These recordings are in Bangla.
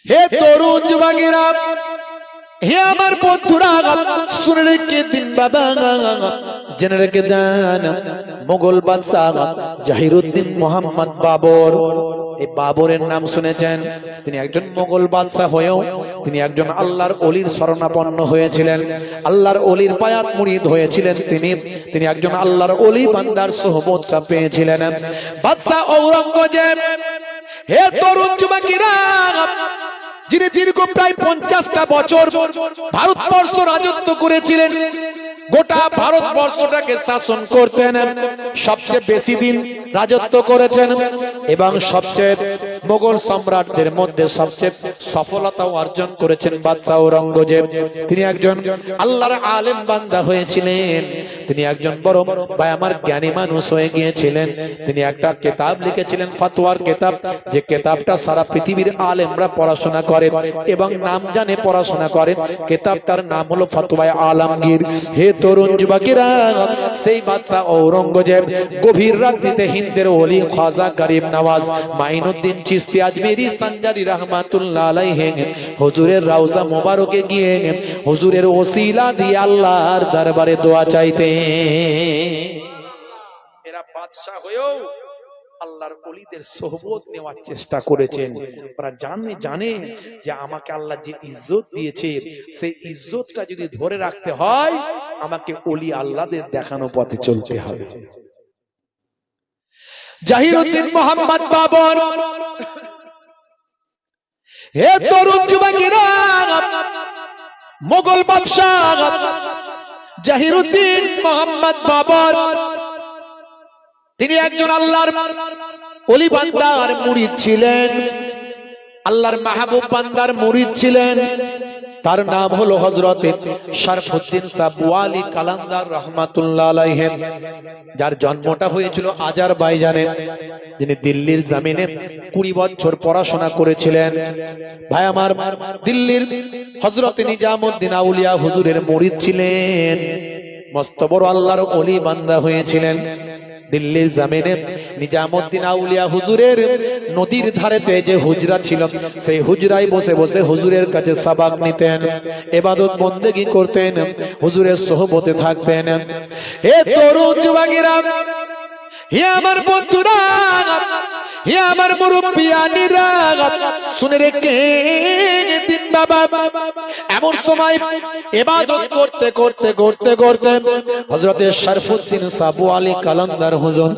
হে তরুণ যুবকেরা, হে আমার বন্ধুরা, শুনে রেখে দিন বাবা, জেনে রেখে দেন, মুঘল বাদশাহ জাহিরুদ্দিন মোহাম্মদ বাবর, এই বাবরের নাম শুনেছেন? তিনি একজন মুঘল বাদশাহ হয়েও তিনি একজন আল্লাহর ওলির শরণাপন্ন হয়েছিলেন, আল্লাহর ওলির বায়াত মুরিদ হয়েছিলেন। তিনি একজন আল্লাহর ওলি বান্দার সোহবতটা পেয়েছিলেন। বাদশাহ ঔরঙ্গজেব, হে তরুণ যুবকেরা, যিনি দীর্ঘ প্রায় 50টা বছর ভারতবর্ষ রাজত্ব করেছিলেন, গোটা ভারতবর্ষটাকে শাসন করতেন, সবচেয়ে বেশি দিন রাজত্ব করেছেন এবং সবচেয়ে মুঘল সম্রাটদের মধ্যে সবচেয়ে সফলতা অর্জন করেছেন বাদশাহ ঔরঙ্গজেব। তিনি একজন আল্লাহর আলেম বান্দা হয়েছিলেন, তিনি একজন বড় ভাই আমার জ্ঞানী মানুষ হয়ে গিয়েছিলেন। তিনি একটা কিতাব লিখেছিলেন, ফতোয়ার কিতাব, যে কিতাবটা সারা পৃথিবীর আলেমরা পড়াশোনা করে এবং নাম জানে পড়াশোনা করে। কিতাবটার নাম হলো ফতোয়ায়ে আলমগীর। হে তরুণ যুবকেরা, সেই বাদশাহ ঔরঙ্গজেব গভীর রাত্রিতে হিন্দের ওলি খাজা গরিব নওয়াজ মাইনুদ্দিন চিশতি আজমেরি সঞ্জারি রহমাতুল্লাহ আলাইহি হুজুরের রওজা মোবারকে গিয়ে হুজুরের ওসিলা দিয়ে আল্লাহর দরবারে দোয়া চাইতে। এরা বাদশা হয়েও আল্লাহর ওলিদের সোহবত নেওয়ার চেষ্টা করেছেন। ওরা জানে যে আমাকে আল্লাহ যে ইজ্জত দিয়েছে, সেই ইজ্জতটা যদি ধরে রাখতে হয় আমাকে ওলি আল্লাহদের দেখানো পথে চলতে হবে। জাহিরুদ্দিন মোহাম্মদ বাবর, হে তরুণ যুবকেরা, মুঘল বাদশাহ জাহিরুদ্দিন মোহাম্মদ বাবর তিনি একজন আল্লাহর ওলি বান্দার মুরিদ ছিলেন, আল্লাহর মাহবুব বান্দার মুরিদ ছিলেন। তার নাম হলো হযরত শরফুদ্দিন সাবওয়ালি কালান্দার রহমাতুল্লাহ আলাইহি, যার জন্মটা হয়েছিল আজারবাইজানে, যিনি দিল্লির জমিনে 20 বছর পড়াশোনা করেছিলেন। ভাই আমার, দিল্লির হযরত নিজামউদ্দিন আউলিয়া হুজুরের মুরিদ ছিলেন, মস্ত বড় আল্লাহর ওলি বান্দা হয়েছিলেন। দিল্লির জমিনে নিজামউদ্দিন আউলিয়া হুজুরের নদীর ধারেতে যে হুজরা ছিল, সেই হুজরায় বসে বসে হুজুরের কাছে সাবাক নিতেন, ইবাদত বন্দেগী করতেন, হুজুরের সোহবতে থাকতেন। হে তরুণ যুবকেরা, হে আমার বন্ধুরা, হে আমার মুরব্বিয়ানিরা, শুনে রেখে দিন বাবা, এমন সময় ইবাদত করতে করতে করতে করতে হযরত শরফুদ্দিন সাবওয়ালি কালান্দার হুজুর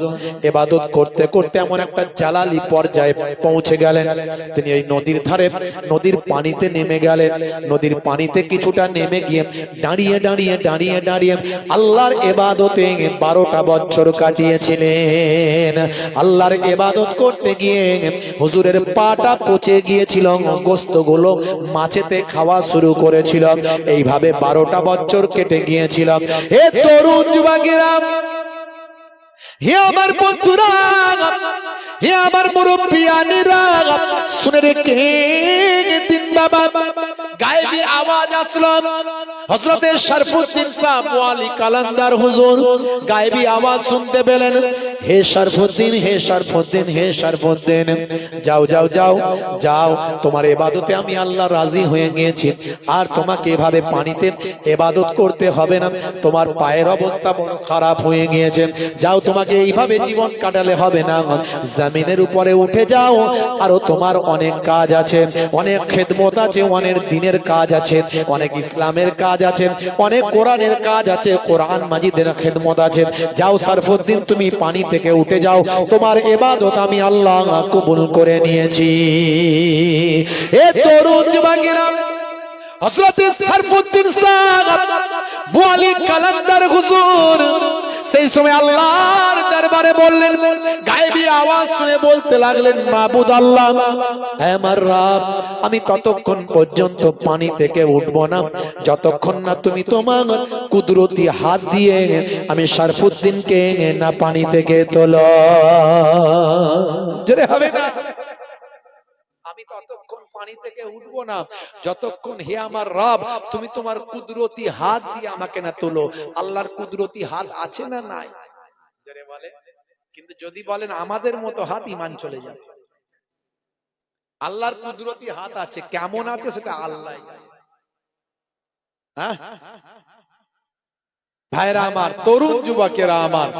ইবাদত করতে করতে এমন একটা জালালি পর্যায়ে পৌঁছে গেলেন। তিনি এই নদীর ধারে নদীর পানিতে নেমে গেলেন। নদীর পানিতে কিছুটা নেমে গিয়ে দাঁড়িয়ে দাঁড়িয়ে দাঁড়িয়ে দাঁড়িয়ে আল্লাহর ইবাদতে 12টা বছর কাটিয়েছিলেন। আল্লাহর ইবাদত করতে গিয়ে হুজুরের পাটা পচে গিয়েছিল, গোশতগুলো মাছেতে খাওয়া শুরু করেছিল। এইভাবে 12টা বছর কেটে গিয়েছিল। হে তরুণ যুবকেরা, হে আমার বন্ধুরা, হে আমার মুরব্বিয়ানিরা, শুনে রেখে দিন বাবা, গায়েবী আওয়াজ আসলো। হযরত শরফুদ্দিন সাবওয়ালি কালান্দার হুজুর গায়েবী আওয়াজ শুনতে পেলেন। হে শরফুদ্দিন, হে শরফুদ্দিন, হে শরফুদ্দিন, যাও যাও যাও যাও, তোমার ইবাদতে আমি আল্লাহ রাজি হয়ে গিয়েছি, আর তোমাকে এভাবে পানিতে ইবাদত করতে হবে না, তোমার পায়ের অবস্থা বড় খারাপ হয়ে গিয়েছে, যাও, তোমাকে এইভাবে জীবন কাটালে হবে না, জমিনের উপরে উঠে যাও, আরো তোমার অনেক কাজ আছে, অনেক খেদমত আছে, অনেক দিনের কাজ আছে, অনেক ইসলামের কাজ আছে, অনেক কোরআনের কাজ আছে, কোরআন মাজিদের খেদমত আছে, যাও শরফুদ্দিন, তুমি পানি থেকে উঠে যাও, তোমার ইবাদত আমি আল্লাহ কবুল করে নিয়েছি। এ তরুণ যুবকেরা, হযরত শরফুদ্দিন সাবওয়ালি কালান্দার হুজুর সেই সময় আল্লাহর দরবারে বললেন, গায়েবী আওয়াজ শুনে বলতে লাগলেন, মাবুদ আল্লাহ, হে আমার রব, আমি ততক্ষণ পর্যন্ত পানি থেকে উঠবো না যতক্ষণ না তুমি তোমার কুদরতি হাত দিয়ে আমি শরফুদ্দিনকে না পানি থেকে তোলো। জোরে হবে না? আমি ততক্ষণ পানি থেকে উঠবো না যতক্ষণ হে আমার রব তুমি তোমার কুদরতি হাত দিয়ে আমাকে না তোলো। আল্লাহর কুদরতি হাত আছে না নাই? যারে বলে, কিন্তু যদি বলেন আমাদের মতো হাত, ঈমান চলে যাবে। আল্লাহর কুদরতি হাত আছে, কেমন আছে সেটা আল্লাহ। হ্যাঁ ভাইরা আমার, তরুণ যুবকেরা আমার,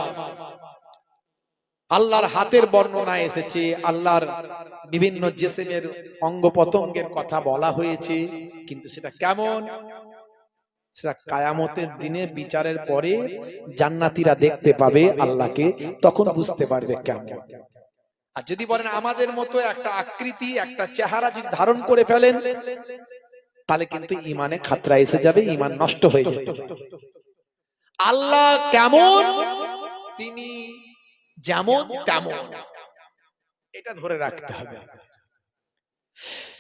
আল্লাহর হাতের বর্ণনা এসেছে, আল্লাহর বিভিন্ন জিসমের অঙ্গ প্রত্যঙ্গের কথা বলা হয়েছে, কিন্তু সেটা কেমন, সেটা কিয়ামতের দিনে বিচারের পরে জান্নাতীরা দেখতে পাবে আল্লাহকে, তখন বুঝতে পারবে কেমন। আর যদি বলেন আমাদের মতো একটা আকৃতি, একটা চেহারা যদি ধারণ করে ফেলেন, তাহলে কিন্তু ইমানে খাতরা এসে যাবে, ইমান নষ্ট হয়ে যাবে। আল্লাহ কেমন, তিনি যেমন তেমন, এটা ধরে রাখতে হবে।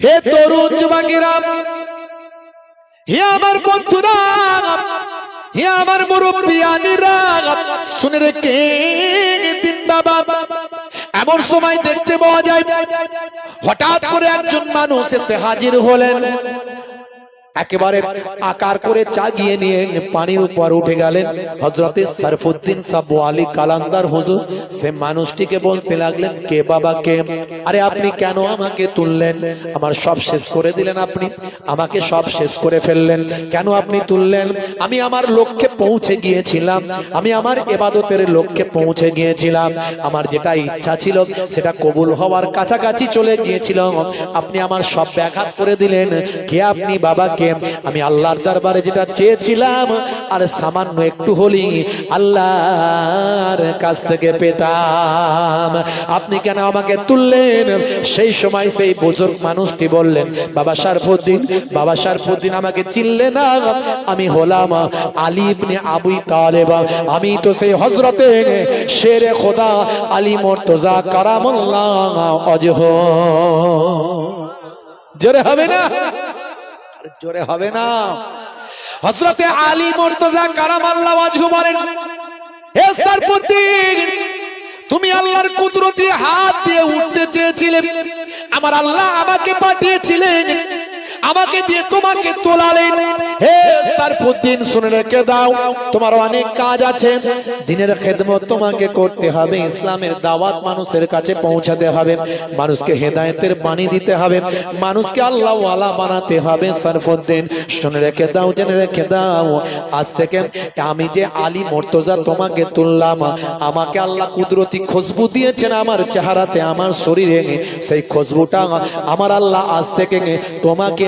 হে তরুণ যুবকেরা, হে আমার বন্ধুরা, হে আমার মুরব্বিয়ানিরা, শুনে রেখে দিন বাবা, এমন সময় দেখতে পাওয়া যায় হঠাৎ করে একজন মানুষ এসে হাজির হলেন, একেবারে আকার করে চাগিয়ে নিয়ে পানির উপর উঠে গেলেন হযরতে শরফুদ্দীন সাবু আলী কালান্দার হুজুর। সে মানুষটিকে বলতে লাগলেন, কে বাবা কে? আরে আপনি কেন আমাকে তুললেন? আমার সব শেষ করে দিলেন, আপনি আমাকে সব শেষ করে ফেললেন, কেন আপনি তুললেন? আমি আমার লক্ষ্যে পৌঁছে গিয়েছিলাম, আমি আমার ইবাদতের লক্ষ্যে পৌঁছে গিয়েছিলাম, আমার যেটা ইচ্ছা ছিল সেটা কবুল হওয়ার কাছাকাছি চলে গিয়েছিল, আপনি আমার সব ব্যাঘাত করে দিলেন। কে আপনি বাবা কে? আমি আল্লাহর দরবারে যেটা চেয়েছিলাম আর সামান্য একটু হলি আল্লাহর কাছ থেকে পেতাম, আপনি কেন আমাকে তুললেন? সেই সময় সেই বুজুর্গ মানুষটি বললেন, বাবা শরফুদ্দীন, বাবা শরফুদ্দীন আমাকে চিনলে না? আমি হলাম আলী ইবনে আবু তালেব, আমি তো সেই হযরতে শেরে খোদা আলী মুর্তজা কারামাল্লাহ ওয়াজহ। জোরে হবে না? জোরে হবে না? হযরতে আলী মুর্তজা কারামাল্লাহু ওয়াজহু বলেন, হে শরফুদ্দীন, তুমি আল্লাহর কুদরতি হাত দিয়ে উঠতে চেয়েছিলে, আমার আল্লাহ আমাকে পাঠিয়েছিলেন, আমাকে দিয়ে তোমাকে তোলালেন। হে শরফুদ্দীন, শুনে রেখে দাও, তোমার অনেক কাজ আছে, দ্বীনের খেদমত তোমাকে করতে হবে, ইসলামের দাওয়াত মানুষের কাছে পৌঁছাতে হবে, মানুষকে হেদায়েতের বাণী দিতে হবে, মানুষকে আল্লাহ ওয়ালা বানাতে হবে। শরফুদ্দীন, শুনে রেখে দাও, জেনে রেখে দাও, আজ থেকে আমি যে আলী মুর্তজা তোমাকে তুললাম, আমাকে আল্লাহ কুদরতি খুশবু দিয়েছেন আমার চেহারাতে, আমার শরীরে, সেই খুশবুটা আমার আল্লাহ আজ থেকে তোমাকে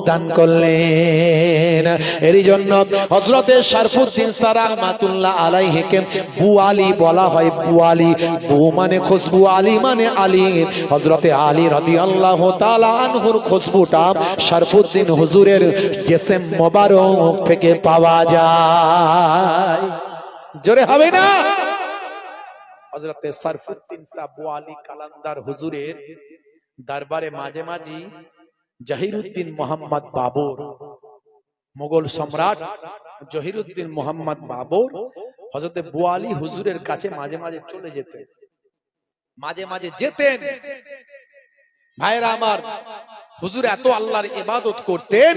দান করলেন। এরই জন্য হযরতে শরফুদ্দীন রাহমাতুল্লাহ আলাইহিকে বু আলী বলা হয়। বু আলী, বু মানে খুশবু, আলী মানে আলী। হযরতে আলী রাদিয়াল্লাহু তাআলা আনহুর খুশবুটা শরফুদ্দীন হুজুরের জিসম মোবারক থেকে পাওয়া যায়। জোরে হবে না? হযরতে শরফুদ্দীন সাবু আলী কালান্দার হুজুরের দরবারে মাঝে মাঝে জহিরুদ্দিন মোহাম্মদ বাবর, মুঘল সম্রাট জহিরুদ্দিন মোহাম্মদ বাবর হযরতে বু আলী হুজুরের কাছে মাঝে মাঝে চলে যেতেন, মাঝে মাঝে যেতেন। ভাইরা আমার, হুজুর এত আল্লাহর ইবাদত করতেন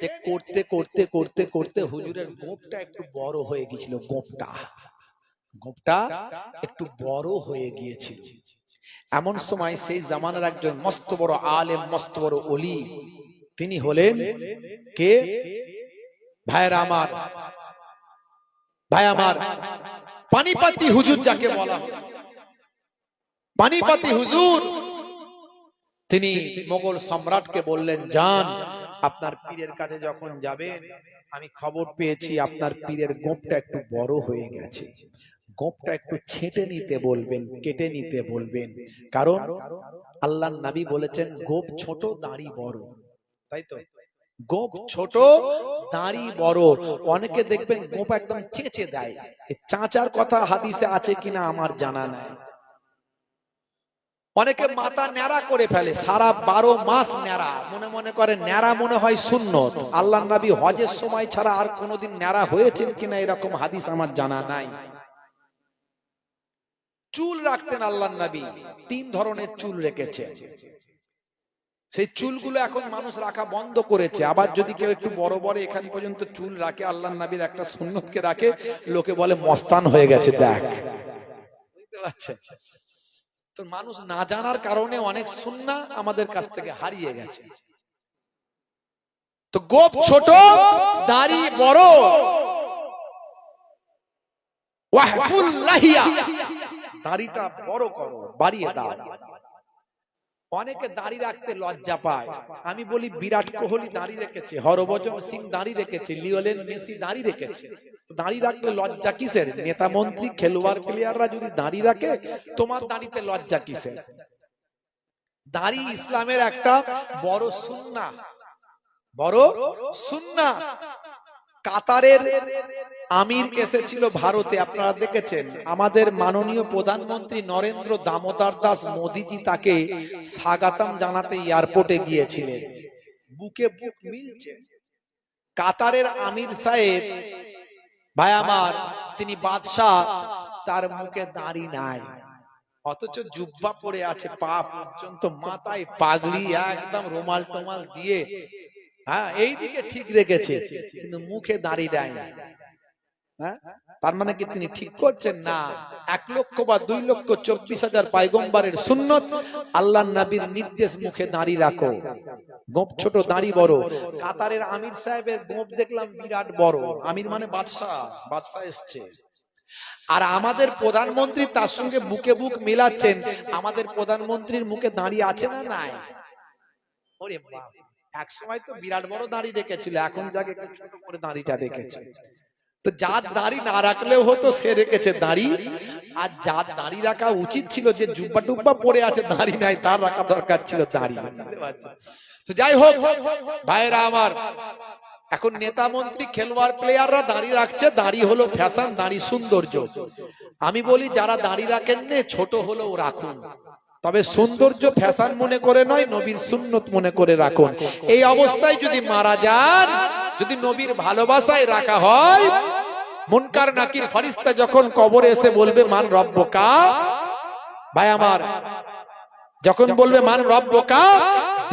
যে করতে করতে করতে করতে হুজুরের গোঁপটা একটু বড় হয়ে গিয়েছিল, গোঁপটা একটু বড় হয়ে গিয়েছিল। এমন সময় সেই জামানার একজন মস্ত বড় আলেম, মস্ত বড় ওলি, তিনি হলেন কে? ভাইরা আমার, ভাই আমার, পানিপতি হুজুর যাকে বলা হয়, পানিপতি হুজুর, তিনি মোগল সম্রাটকে বললেন, যান আপনার পীরের কাছে যখন যাবেন, আমি খবর পেয়েছি আপনার পীরের গোঁপটা একটু বড় হয়ে গেছে, গোঁপটা একটু ছেঁটে নিতে বলবেন, কেটে নিতে বলবেন, কারণ আল্লাহর নবী বলেছেন গোঁপ ছোট দাড়ি বড়, তাই তো? গোঁপ ছোট দাড়ি বড়। অনেকে দেখবেন গোঁপ একদম চেঁচে দেয়, চাচার কথা হাদিসে আছে কিনা আমার জানা নাই। অনেকে মাথা ন্যাড়া করে ফেলে, সারা 12 মাস ন্যাড়া, মনে মনে করে ন্যাড়া মনে হয় সুন্নত। আল্লাহর নবী হজের সময় ছাড়া আর কোনোদিন ন্যাড়া হয়েছেন কিনা এরকম হাদিস আমার জানা নাই। চুল রাখতেন আল্লাহর নবী, 3 ধরনের চুল রেখেছে, সেই চুলগুলো এখন মানুষ রাখা বন্ধ করেছে। আবার যদি কেউ একটু বড় বড় এখান পর্যন্ত চুল রাখে, আল্লাহর নবীর একটা সুন্নতকে রাখে, লোকে বলে মস্তান হয়ে গেছে। দেখ, বুঝতে পারছেন? তো মানুষ না জানার কারণে অনেক সুন্নাহ আমাদের কাছ থেকে হারিয়ে গেছে। তো গোপ ছোট, দাড়ি বড়, ওয়াহফুল লাহিয়া, দাড়িটা বড় করো, বাড়িয়ে দাও। অনেকে দাড়ি রাখতে লজ্জা পায়। আমি বলি বিরাট কোহলি দাড়ি রেখেছে, হরভজন সিং দাড়ি রেখেছে, লিওনেল মেসি দাড়ি রেখেছে। দাড়ি রাখলে লজ্জা কিসের? নেতা মন্ত্রী খেলোয়াড় প্লেয়াররা যদি দাড়ি রাখে, তোমার দাড়িতে লজ্জা কিসের? দাড়ি ইসলামের একটা বড় সুন্নাহ, বড় সুন্নাহ। কাতারের আমির এসেছিল ভারতে, আপনারা দেখেছেন। আমাদের মাননীয় প্রধানমন্ত্রী নরেন্দ্র দামোদর দাস মোদিজি তাকে স্বাগতম জানাতে এয়ারপোর্টে গিয়েছিলেন। বুকে বুক মিলছে। কাতারের আমির সাহেব ভাই আমার, তিনি বাদশাহ, তার মুখে দাড়ি নাই, অথচ জুব্বা পরে আছে পা পর্যন্ত, মাথায় পাগড়ি, একদম রুমাল টোমাল দিয়ে, হ্যাঁ এইদিকে ঠিক রেখেছে, কিন্তু মুখে দাড়ি নাই। হ্যাঁ, তার মানে কি তিনি ঠিক করছেন? না। 1 লক্ষ বা 2,24,000 পয়গম্বরের সুন্নত, আল্লাহর নবীর নির্দেশ, মুখে দাড়ি রাখো। গোপ ছোট, দাড়ি বড়। কাতারের আমির সাহেবের গোপ দেখলাম বিরাট বড়। আমির মানে বাদশাহ, বাদশাহ এসছে। আর আমাদের প্রধানমন্ত্রী তার সঙ্গে বুকে বুক মিলাচ্ছেন। আমাদের প্রধানমন্ত্রীর মুখে দাড়ি আছে না নাই? ওরে বাবা, এক সময় তো বিরাট বড় দাড়ি রেখেছিল, এখন যাকে ছোট করে দাড়িটা রেখেছে। তো যার দাড়ি না রাখলেও হতো, সে রেখেছে দাড়ি। আর যার দাড়ি রাখা উচিত ছিল, যে জুব্বা টুব্বা পরে আছে দাড়ি নাই, তার রাখা দরকার ছিল দাড়ি। তো যাই হোক ভাইরা আমার, এখন নেতা মন্ত্রী খেলোয়াড় প্লেয়াররা দাড়ি রাখছে। দাড়ি হলো ফ্যাশন, দাড়ি সৌন্দর্য। আমি বলি যারা দাড়ি রাখেন না, ছোট হলেও রাখুন, তবে সৌন্দর্য ফ্যাশন মনে করে নয়, নবীর সুন্নত মনে করে রাখুন। এই অবস্থায় যদি মারা যান, যদি নবীর ভালোবাসায় রাখা হয়, মুনকার নাকির ফেরেশতা যখন কবরে এসে বলবে মান রব্বুকা, ভাই আমার, যখন বলবে মান রব্বুকা,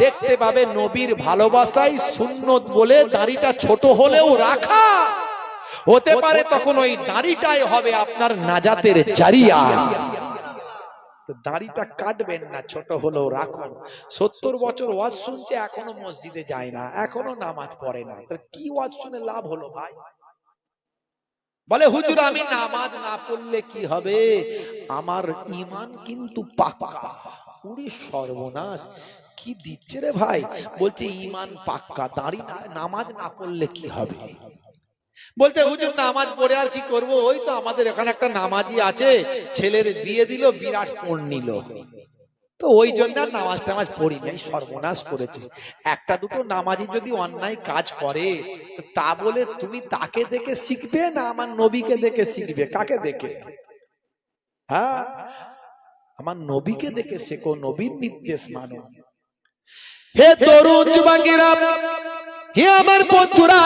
দেখতে পাবে নবীর ভালোবাসায় সুন্নত বলে দাড়িটা ছোট হলেও রাখা হতে পারে। তখন ওই দাড়িটাই হবে আপনার নাজাতের জারিয়া। দাড়িটা কাটবেন না, ছোট হলেও রাখুন। 70 বছর ওয়াজ শুনছে, এখনো মসজিদে যায় না, এখনো নামাজ পড়ে না। কি ওয়াজ শুনে লাভ হলো ভাই? বলে হুজুর আমি নামাজ না পড়লে কি হবে? আমার ঈমান কিন্তু পাক্কা। পুরি সর্বনাশ, কি দিচ্ছে রে ভাই? বলছে ঈমান পাক্কা, দাড়ি নামাজ না পড়লে কি হবে? বলতে হুজুর নামাজ পড়ে আর কি করব? ওই তো আমাদের এখানে একটা নামাজি আছে, ছেলের বিয়ে দিল, বিরাট পণ নিল, তো ওই জন্য নামাজ টামাজ পড়ি নাই। সর্বনাশ করেছে। একটা দুটো নামাজি যদি অন্যায় কাজ করে, তা বলে তুমি তাকে দেখে শিখবে না আমার নবীকে দেখে শিখবে? কাকে দেখে? হ্যাঁ, আমার নবীকে দেখে শেখো, নবীর নির্দেশ মানো। হে তরুণ যুবকেরা, হে আমার বন্ধুরা,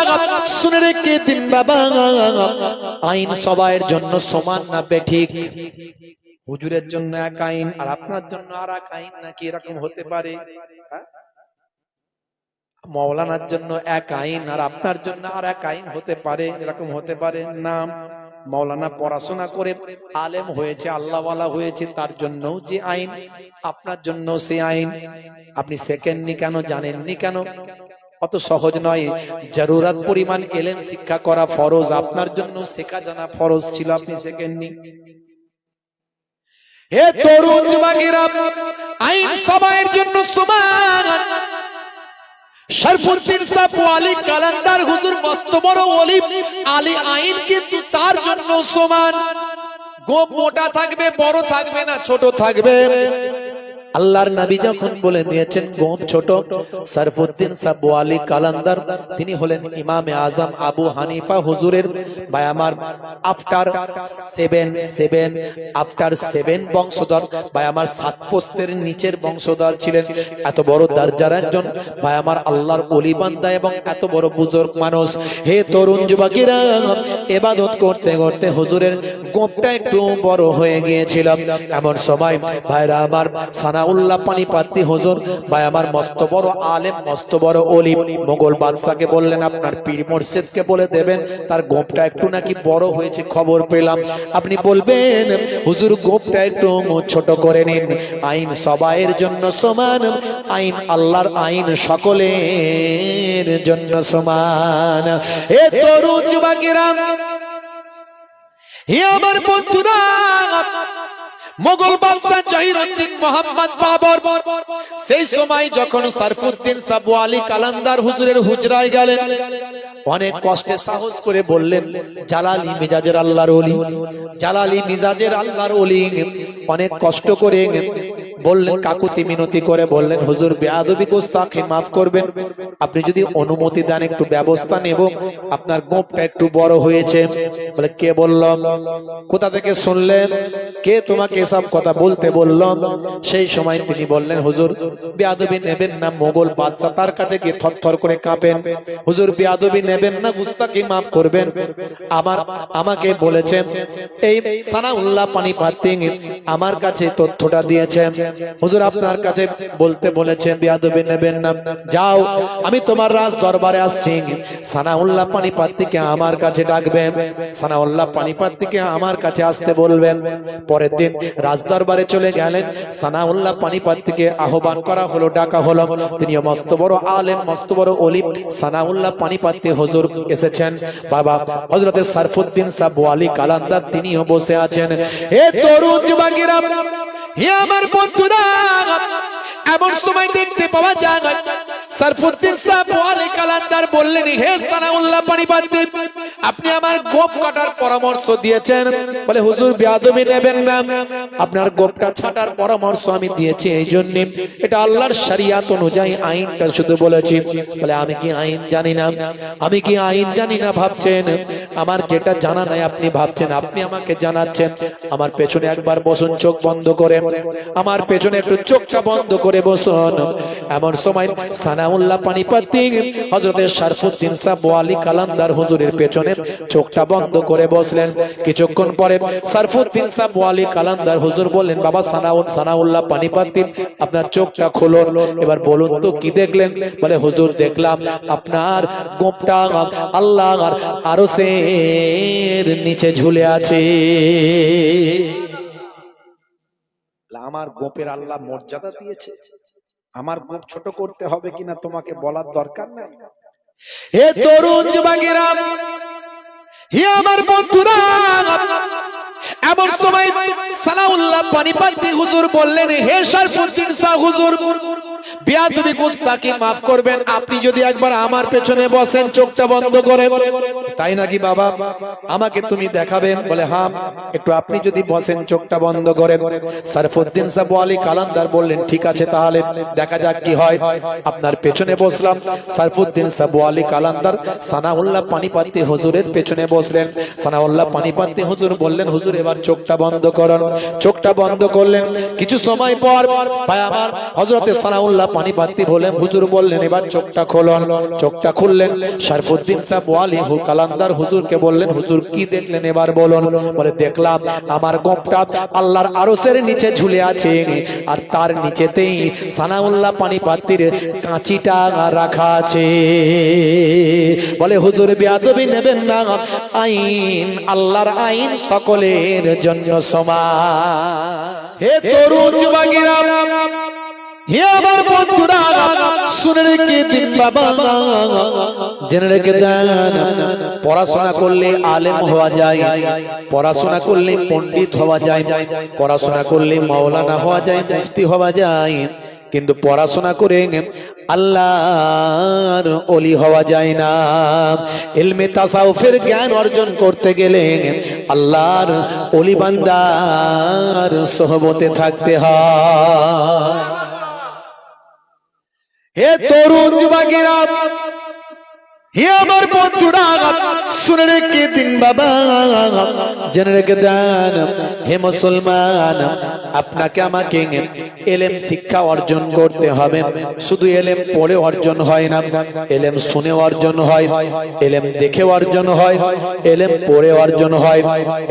শুনে রেখে দিন বাবা, আইন সবার জন্য সমান না বেঠিক? হুজুরের জন্য এক আইন আর আপনার জন্য আর এক আইন, নাকি এরকম হতে পারে? মৌলানার জন্য এক আইন আর আপনার জন্য আর এক আইন হতে পারে? এরকম হতে পারে না। মৌলানা পড়াশোনা করে আলেম হয়েছে, আল্লাহওয়ালা হয়েছে, তার জন্যও যে আইন, আপনার জন্য সে আইন। আপনি শেখেননি কেন, জানেননি কেন? অত সহজ নয়। জরুরত পরিমাণ ইলম শিক্ষা করা ফরজ, আপনার জন্য শেখা জানা ফরজ ছিল, আপনি শেখেননি। হে তরুণ যুবকেরা, আইন সবার জন্য সমান। শরফুদ্দিন সাহেব ওয়ালি কালান্দার হুজুর মস্ত বড় ওলি, আলী আইন কিন্তু তার জন্য সমান। গোপ মোটা থাকবে, বড় থাকবে না, ছোট থাকবে। আল্লাহর নবী যখন বলে দিয়েছেন গোপ ছোট, শরফুদ্দিন সাহেব ওয়ালি কালান্দার তিনি হলেন ইমামে আজম আবু হানিফা হুজুরের ভাই আমার আফটার 7 বংশধর, ভাই আমার 7 পোস্তের নিচের বংশধর ছিলেন। এত বড় দরজার একজন ভাই আমার আল্লাহর ওলি বান্দা এবং এত বড় বুজুর্গ মানুষ। হে তরুণ যুবকেরা, ইবাদত করতে করতে হুজুরের গোপটা একটু বড় হয়ে গিয়েছিল। এমন সময় ভাইরা আমার সানা সানাউল্লাহ পানিপত্তি হুজুর ভাই আমার মস্ত বড় আলেম মস্ত বড় ওলি মোগল বাদশাকে বললেন আপনার পীর মুর্শিদকে বলে দেবেন তার গোপটা একটু নাকি বড় হয়েছে খবর পেলাম আপনি বলবেন হুজুর গোপটা একটু ছোট করে নিন আইন সবাইয়ের জন্য সমান আইন আল্লাহর আইন সকলের জন্য সমান এ তরুণ যুবকেরা হে আমার বন্ধুরা মোগল বাদশা জহিরুদ্দিন মোহাম্মদ বাবর সেই সময় যখন সরফুদ্দিন সাবু আলী কালান্দার হুজুরের হুজরায় গেলেন অনেক কষ্টে সাহস করে বললেন জালালি মিজাজের আল্লাহর ওলি জালালি মিজাজের আল্লাহর ওলি অনেক কষ্ট করে বললেন কাকুতি মিনতি করে বললেন হুজুর বেয়াদবি গোস্তাখি maaf করবেন আপনি যদি অনুমতি দেন একটু ব্যবস্থা নেব আপনার গোপটা একটু বড় হয়েছে বলে কে বলল কোথা থেকে শুনলেন কে তোমাকে সব কথা বলতে বলল সেই সময় তিনি বললেন হুজুর বেয়াদবি নেবেন না মোগল বাদশা তার কাছে গিয়ে থরথর করে কাঁপেন হুজুর বেয়াদবি নেবেন না গুস্তাখি maaf করবেন আমাকে বলেছেন এই সানাউল্লাহ পানিপত্তি আমার কাছে তথ্যটা দিয়েছেন হুজুর আপনার কাছে বলতে বলেছেন বেয়াদবি নেবেন না যাও আমি তোমার রাজ দরবারে আসছি সানাউল্লাহ পানিপত্তিকে আমার কাছে ডাকবেন সানাউল্লাহ পানিপত্তিকে আমার কাছে আসতে বলবেন পরের দিন রাজ দরবারে চলে গেলেন সানাউল্লাহ পানিপত্তিকে আহ্বান করা হলো ডাকা হলো তিনি মস্ত বড় আলেম মস্ত বড় ওলি সানাউল্লাহ পানিপত্তি হুজুর এসেছেন বাবা হযরতে সরফুদ্দিন সাবু আলী কালান্দার তিনিও বসে আছেন হে তরুণ যুবকেরা হে আমার বন্ধুরা এমন সময় দেখতে পাওয়া যায় সরফুদ্দিন সাবু আলী কালান্দার বললেন হে সানাউল্লাহ পানিপত্তি আপনি আমার গোপ কাটার পরামর্শ দিয়েছেন বলে হুজুর বেয়াদবি নেবেন না আপনার গোপটা ছাটার পরামর্শ আমি দিয়েছি এই জন্য এটা আল্লাহর শরিয়ত অনুযায়ী আইনটা শুধু বলেছি বলে আমি কি আইন জানি না আমি কি আইন জানি না ভাবছেন আমার যেটা জানা নাই আপনি ভাবছেন আপনি আমাকে জানাচ্ছেন আমার পেছনে একবার বসুন চোখ বন্ধ করে আমার পেছনে একটু চোখটা বন্ধ করে বসুন এমন সময় সানাউল্লাহ পানিপত্তি হযরতে সরফুদ্দিন সাবু আলী কালান্দার হুজুরের পেছনে চোখটা বন্ধ করে বসলেন কিছুক্ষণ পরে সরফুদ্দিন সাবু আলী কালান্দার হুজুর বললেন বাবা সানাউল্লাহ পানিপত্তি আপনার চোখটা খুলুন এবার বলুন তো কি দেখলেন বলে হুজুর দেখলাম আপনার গোপটা আল্লাহর আরশের নিচে ঝুলে আছে আমার গোপের আল্লাহ মর্যাদা দিয়েছে আমার গোপ ছোট করতে হবে কিনা তোমাকে বলার দরকার নাই হে তরুণ যুবকেরা হে আমার বন্ধুরা এমন সময় সানাউল্লাহ পানিপত্তি হুজুর বললেন হে সরফুদ্দিন শাহ হুজুর বেয়াদবি গুস্তাখি maaf করবেন আপনি যদি একবার আমার পেছনে বসেন চোখটা বন্ধ করে তাই নাকি বাবা আমাকে তুমি দেখাবেন বলে হ্যাঁ একটু আপনি যদি বসেন চোখটা বন্ধ করে সরফুদ্দিন সাবু আলী কালান্দার বললেন ঠিক আছে তাহলে দেখা যাক কি হয় আপনার পেছনে বসলাম সরফুদ্দিন সাবু আলী কালান্দার সানাউল্লাহ পানিপত্তি হুজুরের পেছনে বসলেন সানাউল্লাহ পানিপত্তি হুজুর বললেন হুজুর এবার চোখটা বন্ধ করুন চোখটা বন্ধ করলেন কিছু সময় পর ভাই আমার হযরতে সানাউল্লাহ পানিপত্তি বলেন হুজুর বললেন এবার চোখটা খুলুন চোখটা খুললেন সরফুদ্দিন সাবু আলী কালান্দার হুজুরকে বললেন হুজুর কি দেখলেন এবার বলুন বলে দেখলাম আমার গোপটা আল্লাহর আরশের নিচে ঝুলে আছে আর তার নিচেতেই সানাউল্লাহ পানিপত্তির কাঁচিটা রাখা আছে বলে হুজুর বেয়াদবি নেবেন না আইন আল্লাহর আইন সকলের জন্য সমান হে তরুণ যুবকেরা হে আমার বন্ধুরা শুনে রেখে দিন বাবা জেনে রেখে দেন পড়াশোনা করলে আলেম হওয়া যায় পড়াশোনা করলে পণ্ডিত হওয়া যায় পড়াশোনা করলে মাওলানা হওয়া যায় মুফতি হওয়া যায় কিন্তু পড়াশোনা করে আল্লাহর ওলি হওয়া যায় না ইলমে তাসাউফের জ্ঞান অর্জন করতে গেলে আল্লাহর ওলি বান্দার সোহবতে থাকতে হয় হে তরুণ যুবকেরা হে আমার বন্ধুরা, শুনে রেখে দিন বাবা, জেনে রেখে দেন হে মুসলমান, আপনাকে আমাকে এলেম শিক্ষা অর্জন করতে হবে। শুধু এলেম পড়ে অর্জন হয় না, এলেম শুনে অর্জন হয়, এলেম দেখে অর্জন হয়, এলেম পড়ে অর্জন হয়।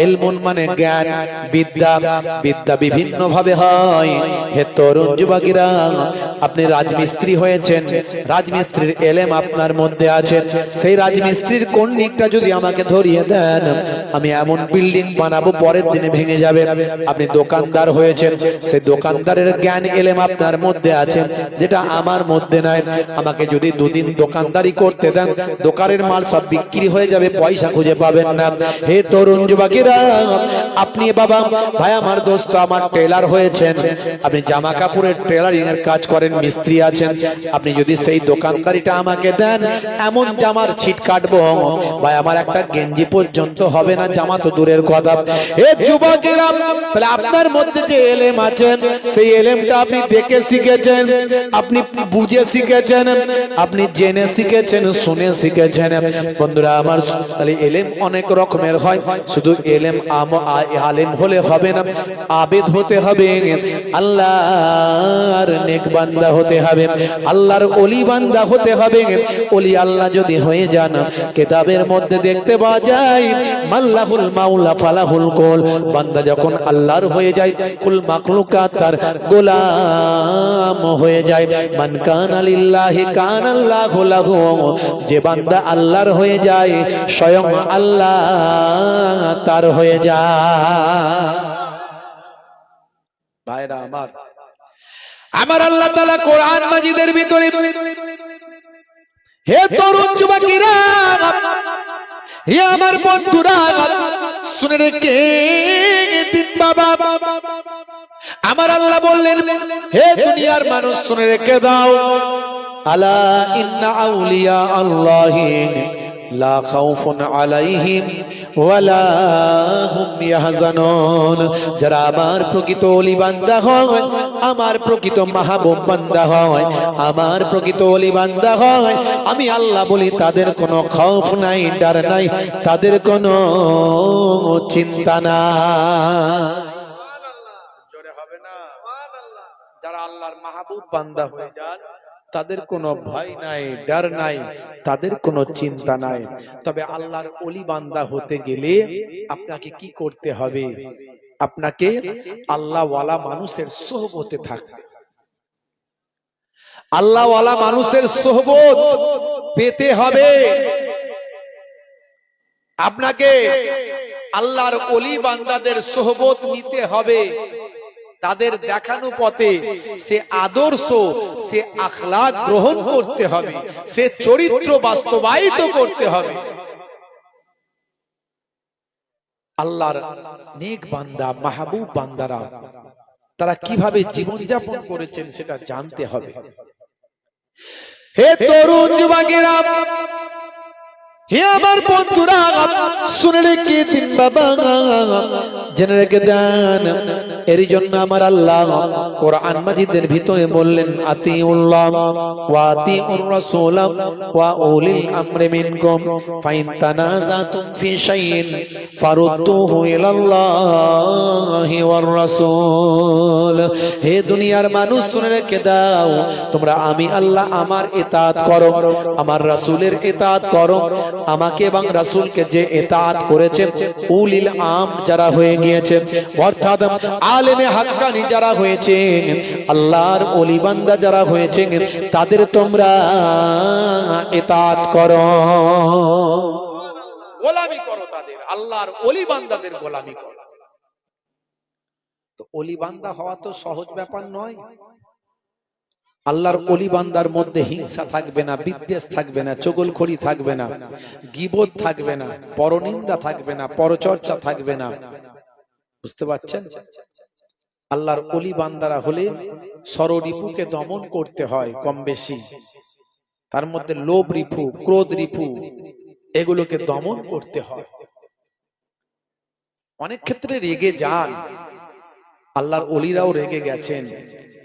ইলমুন মানে জ্ঞান, বিদ্যা, বিদ্যা বিভিন্ন ভাবে হয়। হে তরুণ যুবকেরা, আপনি রাজমিস্ত্রি হয়েছেন, রাজমিস্ত্রির এলেম আপনার মধ্যে আছে। সেই রাজমিস্ত্রির কোন দিকটা যদি আমাকে ধরিয়ে দেন, আমি এমন বিল্ডিং বানাবো পরের দিনে ভেঙে যাবে। আপনি দোকানদার হয়েছেন, সেই দোকানদারের জ্ঞান এলেম আপনার মধ্যে আছে, যেটা আমার মধ্যে নাই। আমাকে যদি দুদিন দোকানদারি করতে দেন, দোকানের মাল সব বিক্রি হয়ে যাবে, পয়সা খুঁজে পাবেন না। হে তরুণ যুবকেরা, আপনি বাবা ভাই আমার দোস্ত আমার টেলার হয়েছেন, আপনি জামা কাপড়ের টেলারিং এর কাজ করেন, মিস্ত্রি আছেন। আপনি যদি সেই দোকানদারিটা আমাকে দেন, এমন জামার ছিট কাটবো ভাই, আমার একটা গেঞ্জি পর্যন্ত হবে না, জামা তো দূরের কথা। হে যুবকেরা, তাহলে আপনার মধ্যে যে এলেম আছে, সেই এলেমটা আপনি দেখে শিখেছেন, আপনি বুঝে শিখেছেন, আপনি জেনে শিখেছেন, শুনে শিখেছেন। বন্ধুরা আমার, তাহলে এলেম অনেক রকমের হয়। শুধু এলেম আলেম হলে হবে না, আবেদ হতে হবে, আল্লাহর নেক বান্দা হতে হবে, আল্লাহর ওলি বান্দা হতে হবে। ওলি আল্লাহ যদি হয়ে যান, কিতাবের মধ্যে দেখতে পাওয়া যায়, মাল্লাহুল মাওলা ফালাহুল কুল। বান্দা যখন আল্লাহর হয়ে যায়, কুল মাখলুকাত তার গোলাম হয়ে যায়। মান কানা লিল্লাহি কানা আল্লাহু লাহু। যে বান্দা আল্লাহর হয়ে যায়, স্বয়ং আল্লাহ তার হয়ে যায়। ভাইরা আমার, আমার আল্লাহ তাআলা কোরআন মাজিদের ভিতরে, হে তরুণ যুবকেরা, হে আমার বন্ধুরা, শুনে রেখে দিন বাবা, আমার আল্লাহ বললেন, হে দুনিয়ার মানুষ শুনে রেখে দাও, আলা ইন্না আউলিয়া আল্লাহি লা খাউফুন আলাইহিম ওয়ালা হুম ইয়াহজানুন। যারা আমার প্রকৃত ওলি বান্দা হয়, আমার প্রকৃত মাহবুব বান্দা হয়, আমার প্রকৃত ওলি বান্দা হয়, আমি আল্লাহ বলি তাদের কোনো খৌফ নাই, ডর নাই, তাদের কোনো চিন্তা নাই। জোরে হবে না? যারা আল্লাহর মাহবুব বান্দা হয়ে যান, তাদের কোনো ভয় নাই, ডর নাই, তাদের কোনো চিন্তা নাই। তবে আল্লাহর ওলি বান্দা হতে গেলে আপনাকে কি করতে হবে? আপনাকে আল্লাহ ওয়ালা মানুষের সোহবতে থাকতে, আল্লাহ ওয়ালা মানুষের সোহবত পেতে হবে। আপনাকে আল্লাহর ওলি বান্দাদের সোহবত নিতে হবে, তাদের দেখানো পথে সে আদর্শ, সে আখলাক গ্রহণ করতে হবে, সে চরিত্র বাস্তবায়িত করতে হবে। আল্লাহর নেক বান্দা মাহবুব বান্দারা তারা কিভাবে জীবন যাপন করেছেন সেটা জানতে হবে। হে তরুণ যুবকেরা, হে আমার বন্ধুরা, শুনে রেখে দিন বাবা, জেনে রেখে দেন। এর জন্য আমার আল্লাহ কোরআন মাজিদের ভিতরে বললেন, আতিউল্লাহ ওয়া আতিউর রাসূল ওয়া উলিল আমরি মিনকুম ফাইন তানাযাতুম ফি শাইইন ফারুদ্দুহু ইলাল্লাহি ওয়ার রাসূল। হে দুনিয়ার মানুষ শুনে রেখে দাও, তোমরা আমি আল্লাহ আমার ইতাআত করো, আমার রাসূলের ইতাআত করো। আমাকে এবং রাসূলকে যে ইতাআত করেছে, উলিল আম যারা হয়ে গিয়েছে, অর্থাৎ আলেমে হাক্কানি যারা হয়েছে, আল্লাহর ওলি বান্দা যারা হয়েছে, তাদের তোমরা ইতাআত করো, গোলামি করো, তাদের আল্লাহর ওলি বান্দাদের গোলামি করো। তো ওলি বান্দা হওয়া তো সহজ ব্যাপার নয়। আল্লাহর ওলি বান্দার মধ্যে হিংসা থাকবে না, বিদ্বেষ থাকবে না, চগলখড়ি থাকবে না, গীবত থাকবে না, পরনিন্দা থাকবে না, পরচর্চা থাকবে না। বুঝতে পারছেন? আল্লাহর ওলি বান্দারা হলে ষড়রিপুকে দমন করতে হয় কম বেশি, তার মধ্যে লোভ রিপু, ক্রোধ রিপু, এগুলোকে দমন করতে হয়। অনেক ক্ষেত্রে রেগে যান, আল্লাহর ওলিরাও রেগে গেছেন,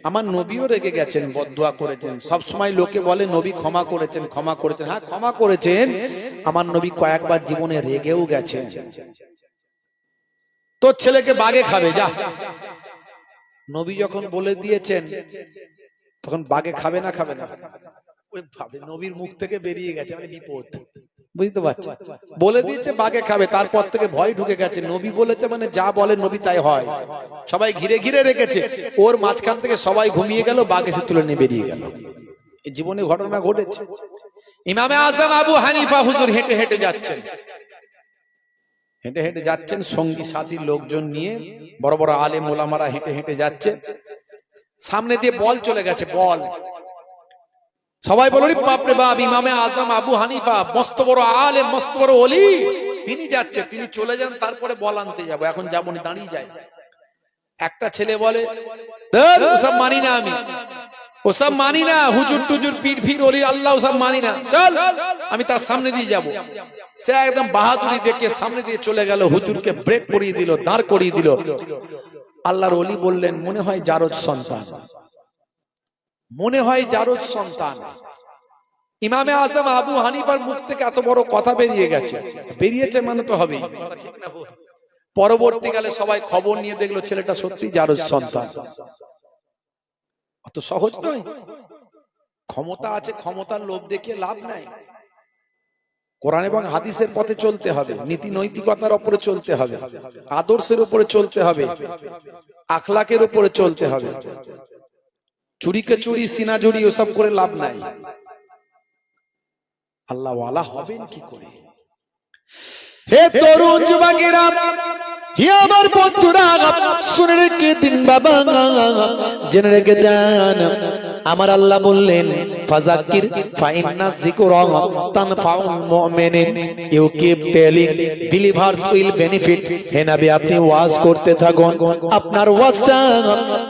আমার নবীও রেগে গেছেন, বদদুয়া করেছেন। সব সময় লোকে বলে নবী ক্ষমা করেছেন, ক্ষমা করেছেন। হ্যাঁ, ক্ষমা করেছেন। আমার নবী কয়েকবার জীবনে রেগেও গেছেন। তোর ছেলেকে বাঘে খাবে, যা। নবী যখন বলে দিয়েছেন তখন বাঘে খাবে না, খাবে না? নবীর মুখ থেকে বেরিয়ে গেছে, মানে বিপদ। বুঝতে পারছেন? বলে দিয়েছে বাঘে খাবে, তারপর থেকে ভয় ঢুকে গেছে। নবী বলেছে মানে যা বলে নবী তাই হয়। সবাই ঘিরে ঘিরে রেখেছে, ওর মাঝখান থেকে সবাই ঘুমিয়ে গেল, বাঘ এসে তুলে নিয়ে বেরিয়ে গেল। এই জীবনে ঘটনা ঘটেছে। ইমামে আজম আবু হানিফা হুজুর হেঁটে হেঁটে যাচ্ছেন, হেঁটে হেঁটে যাচ্ছেন সঙ্গী সাথী লোকজন নিয়ে, বড় বড় আলেম ওলামারা হেঁটে হেঁটে যাচ্ছে। সামনে দিয়ে বল চলে গেছে, বল। সবাই বলল বাপরে বাপ, ইমামে আজম আবু হানিফা মস্ত বড় আলেম, মস্ত বড় ওলি, তিনি যাচ্ছে, তিনি চলে যান, তারপরে বল আনতে যাবো, এখন যাবো না, দাঁড়িয়ে যায়। একটা ছেলে বলে ওসব মানি না, আমি ওসব মানি না, হুজুর টুজুর পীর ফির ওলি আল্লাহ ওসব মানি না, চল আমি তার সামনে দিয়ে যাব। সে একদম বাহাদুরি দেখে সামনে দিয়ে চলে গেল, হুজুরকে ব্রেক করিয়ে দিল, দাঁড় করিয়ে দিল। আল্লাহর ওলি বললেন, মনে হয় জারজ সন্তান, মনে হয় জারজ সন্তান। ইমামে আজম আবু হানিফার মুখ থেকে এত বড় কথা বেরিয়ে গেছে, বেরিয়েছে মানে তো হবেই। পরবর্তীকালে সবাই খবর নিয়ে দেখলো ছেলেটা সত্যি জারজ সন্তান। অত সহজ নয়। ক্ষমতা আছে, ক্ষমতার লোভ দেখিয়ে লাভ নাই। কোরআন এবং হাদিসের পথে চলতে হবে, নীতি নৈতিকতার উপরে চলতে হবে, আদর্শের উপরে চলতে হবে, আখলাকের উপরে চলতে হবে। চুরিকে চুরি, সিনা জুড়ি ওসব করে লাভ নাই। আল্লাহ ওয়ালা হবেন কি করে? হে তরুণ যুবকেরা, হে আমার বন্ধুরা, শুনে রেখে দিন বাবা, জেনে রেখে দেন। আমার আল্লাহ বললেন, ফাযাক্কির ফাইন্না যিকরা তানফাউল মুমিনিন, you keep telling, believers will benefit. হে নবী, আপনি ওয়াজ করতে থাকুন, আপনার ওয়াজটা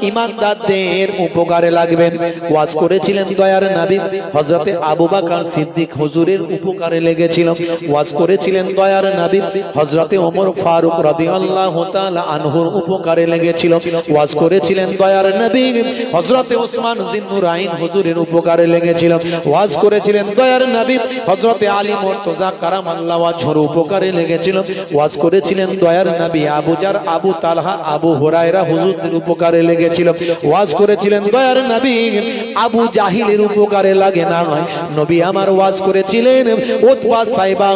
ঈমানদারদের উপকারে লাগবে। ওয়াজ করেছিলেন দয়ার নবী হযরতে আবু বকর সিদ্দিক হুজুরের উপকারে লেগেছিল। ওয়াজ করেছিলেন দয়ার নবী হযরতে ওমর ফারুক রাদিয়াল্লাহু তাআলা আনহুর উপকারে লেগেছিল। ওয়াজ করেছিলেন দয়ার নবী হযরতে ওসমান জিন্নুরাইন হুজুরের উপকারে লেগেছিল। ওয়াজ করেছিলেন দয়ার নবী হযরতে আলী মুর্তজা কারামাল্লাহু ওয়াজহুর উপকারে লেগেছিল। ওয়াজ করেছিলেন দয়ার নবী আবু জার, আবু তালহা, আবু হুরায়রা হুজুরদের উপকারে লেগেছিল। ওয়াজ করেছিলেন দয়ার নবী আবু জাহিলের উপকারে লাগে না, নবী আমার ওয়াজ করেছিলেন উতবা সাইবা,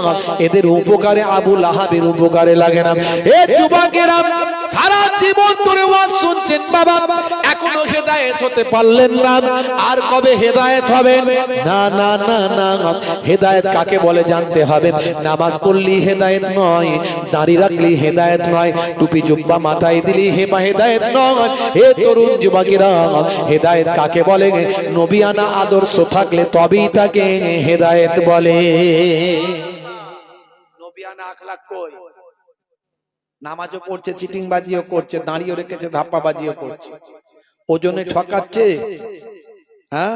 এদের উপকারে, আবু লাহাবের উপকারে লাগে না। এ যুবকেরা, সারা জীবন ধরে ওয়াজ শুনছেন বাবা, এখনো হেদায়েত হতে পারলেন না। আর কবে হেদায়েত হবেন? না না না না, হেদায়েত কাকে বলে জানতে হবে। নামাজ পড়লি হেদায়েত নয়, দাড়ি রাখলি হেদায়েত নয়, টুপি জুব্বা মাথায় দিলি হেদায়েত নয়। হে তরুণ যুবকেরা, হেদায়েত কাকে বলে? নবিয়ানা আদর্শ থাকলে তবেই তাকে হেদায়েত বলে। নবিয়ানা আখলাক কই? নামাজও পড়ছে, চিটিং বাজিও করছে, দাঁড়িয়ে রেখেছে, ধাপ্পা বাজিও করছে, ওজনে ঠকাচ্ছে, হ্যাঁ,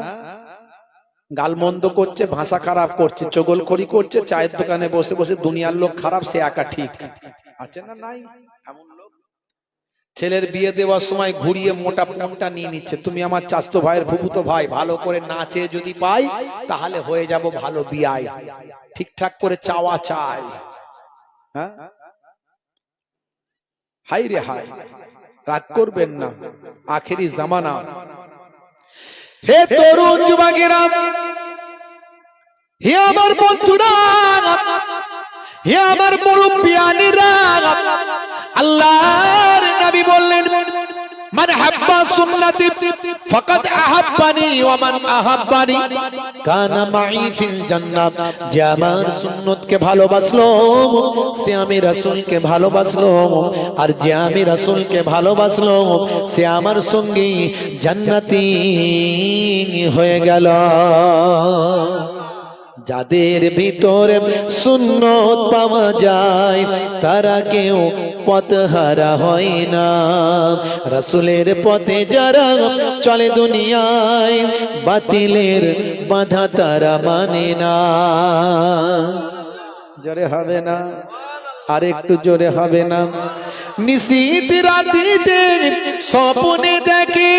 গালমন্দ করছে, ভাষা খারাপ করছে, চগলখড়ি করছে, চায়ের দোকানে বসে বসে দুনিয়ার লোক খারাপ, সে একা ঠিক আছে না? নাই এমন লোক। ছেলের বিয়ে দেওয়ার সময় ঘুরিয়ে মোটা পোমটা নিয়ে নিচ্ছে। তুমি আমার চাচতো ভাইয়ের ফুফুতো ভাই, ভালো করে নাচে যদি পাই তাহলে হয়ে যাব ভালো বিয়াই। ঠিকঠাক করে চাওয়া চাই, হ্যাঁ। হাই রে হাই, রাগ করবেন না, আখেরি জামানা। হে তরুণ যুবকেরা, হে আমার বন্ধুরা, হে আমার মুরব্বিয়ানেরা, আল্লাহর নবী বললেন, মান হাব্বা সুন্নতি ফাকাদ আহাব্বানি ওয়া মান আহাব্বানি কানা মাই ফিল জান্নাহ। যে আমার সুন্নতকে ভালোবাসলো সে আমি রাসূলকে ভালোবাসলো, আর যে আমি রাসূলকে ভালোবাসলো সে আমার সঙ্গী জান্নাতি হয়ে গেল। যাদের ভিতরে সুন্নত পাওয়া যায় তারা কেউ পথহারা হয় না। রাসূলের পথে যারা চলে দুনিয়ায় বাতিলের বাধা তারা মানে না। জোরে হবে না? আর একটু জোরে হবে না? নিশীথ রাতিতে স্বপ্নে দেখে,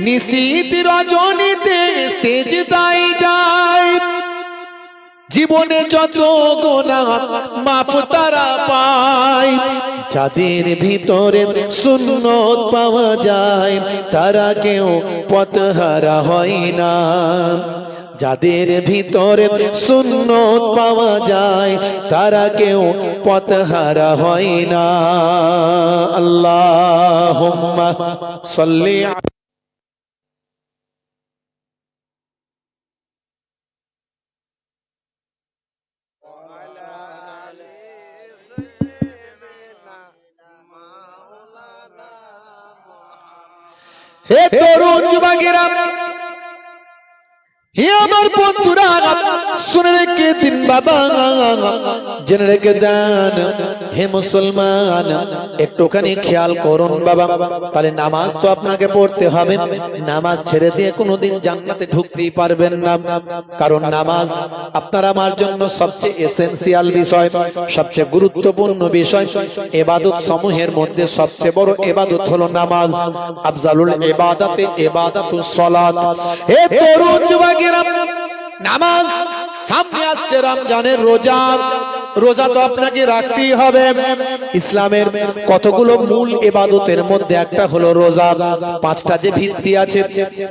নিশীথ রজনীতে সেজদায় যায়, জীবনে যত গুনাহ মাফ তারা পায়। যাদের ভিতরে সুন্নত পাওয়া যায় তারা কেউ পথহারা হয় না। যাদের ভিতরে সুন্নত পাওয়া যায় তারা কেউ পথহারা হয় না। আল্লাহুম্মা সাল্লি হে তরুণ যুবকেরা, হে আমার বন্ধুরা, শুনে রেখে দিন বাবা, জেনে রেখে দেন। হে মুসলমান, একটুখানি খেয়াল করুন বাবা। তাহলে নামাজ তো আপনাকে পড়তে হবে। নামাজ ছেড়ে দিয়ে কোনোদিন জান্নাতে ঢুকতেই পারবেন না। কারণ নামাজ আপনার আমার জন্য সবচেয়ে এসেনশিয়াল বিষয়, সবচেয়ে গুরুত্বপূর্ণ বিষয়। ইবাদত সমূহের মধ্যে সবচেয়ে বড় ইবাদত হলো নামাজ। আফজালুল ইবাদাতে ইবাদাতুস সালাত। হে তরুণ যুবকেরা, নামাজ সামনে আসছে, রমজানের রোজা। রোজা তো আপনাকে রাখতেই হবে। ইসলামের কতগুলো মূল ইবাদতের মধ্যে একটা হলো রোজা। পাঁচটা যে ভিত্তি আছে,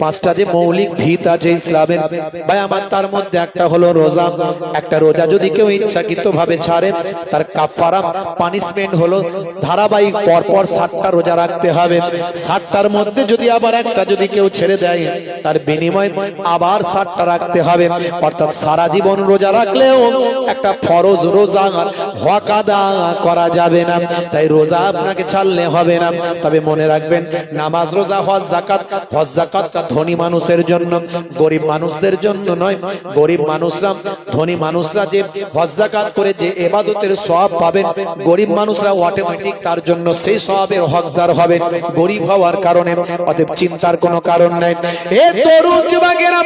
পাঁচটা যে মৌলিক ভিত আছে ইসলামের, ভাই আমার, তার মধ্যে একটা হলো রোজা। একটা রোজা যদি কেউ ইচ্ছাকৃতভাবে ছাড়ে, তার কাফারা পানিশমেন্ট হলো ধারাবাহিক পরপর 60টা রোজা রাখতে হবে। 60টার মধ্যে যদি আবার একটা যদি কেউ ছেড়ে দেয়, তার বিনিময়ে আবার 60টা রাখতে হবে। অর্থাৎ সারা জীবন রোজা রাখলেও একটা ফরজ রোজা হক আদায় করা যাবে না। তাই রোজা আপনাকে ছাড়লে হবে না। তবে মনে রাখবেন, নামাজ, রোজা, হজ, যাকাত। হজ যাকাতটা ধনী মানুষের জন্য, গরিব মানুষদের জন্য নয়। গরিব মানুষরা, ধনী মানুষরা যে হজ যাকাত করে যে ইবাদতের সওয়াব পাবেন, গরিব মানুষরা অটোমেটিক তার জন্য সেই সওয়াবের হকদার হবে গরিব হওয়ার কারণে। অতএব চিন্তার কোনো কারণ নাই। হে তরুণ যুবকেরা,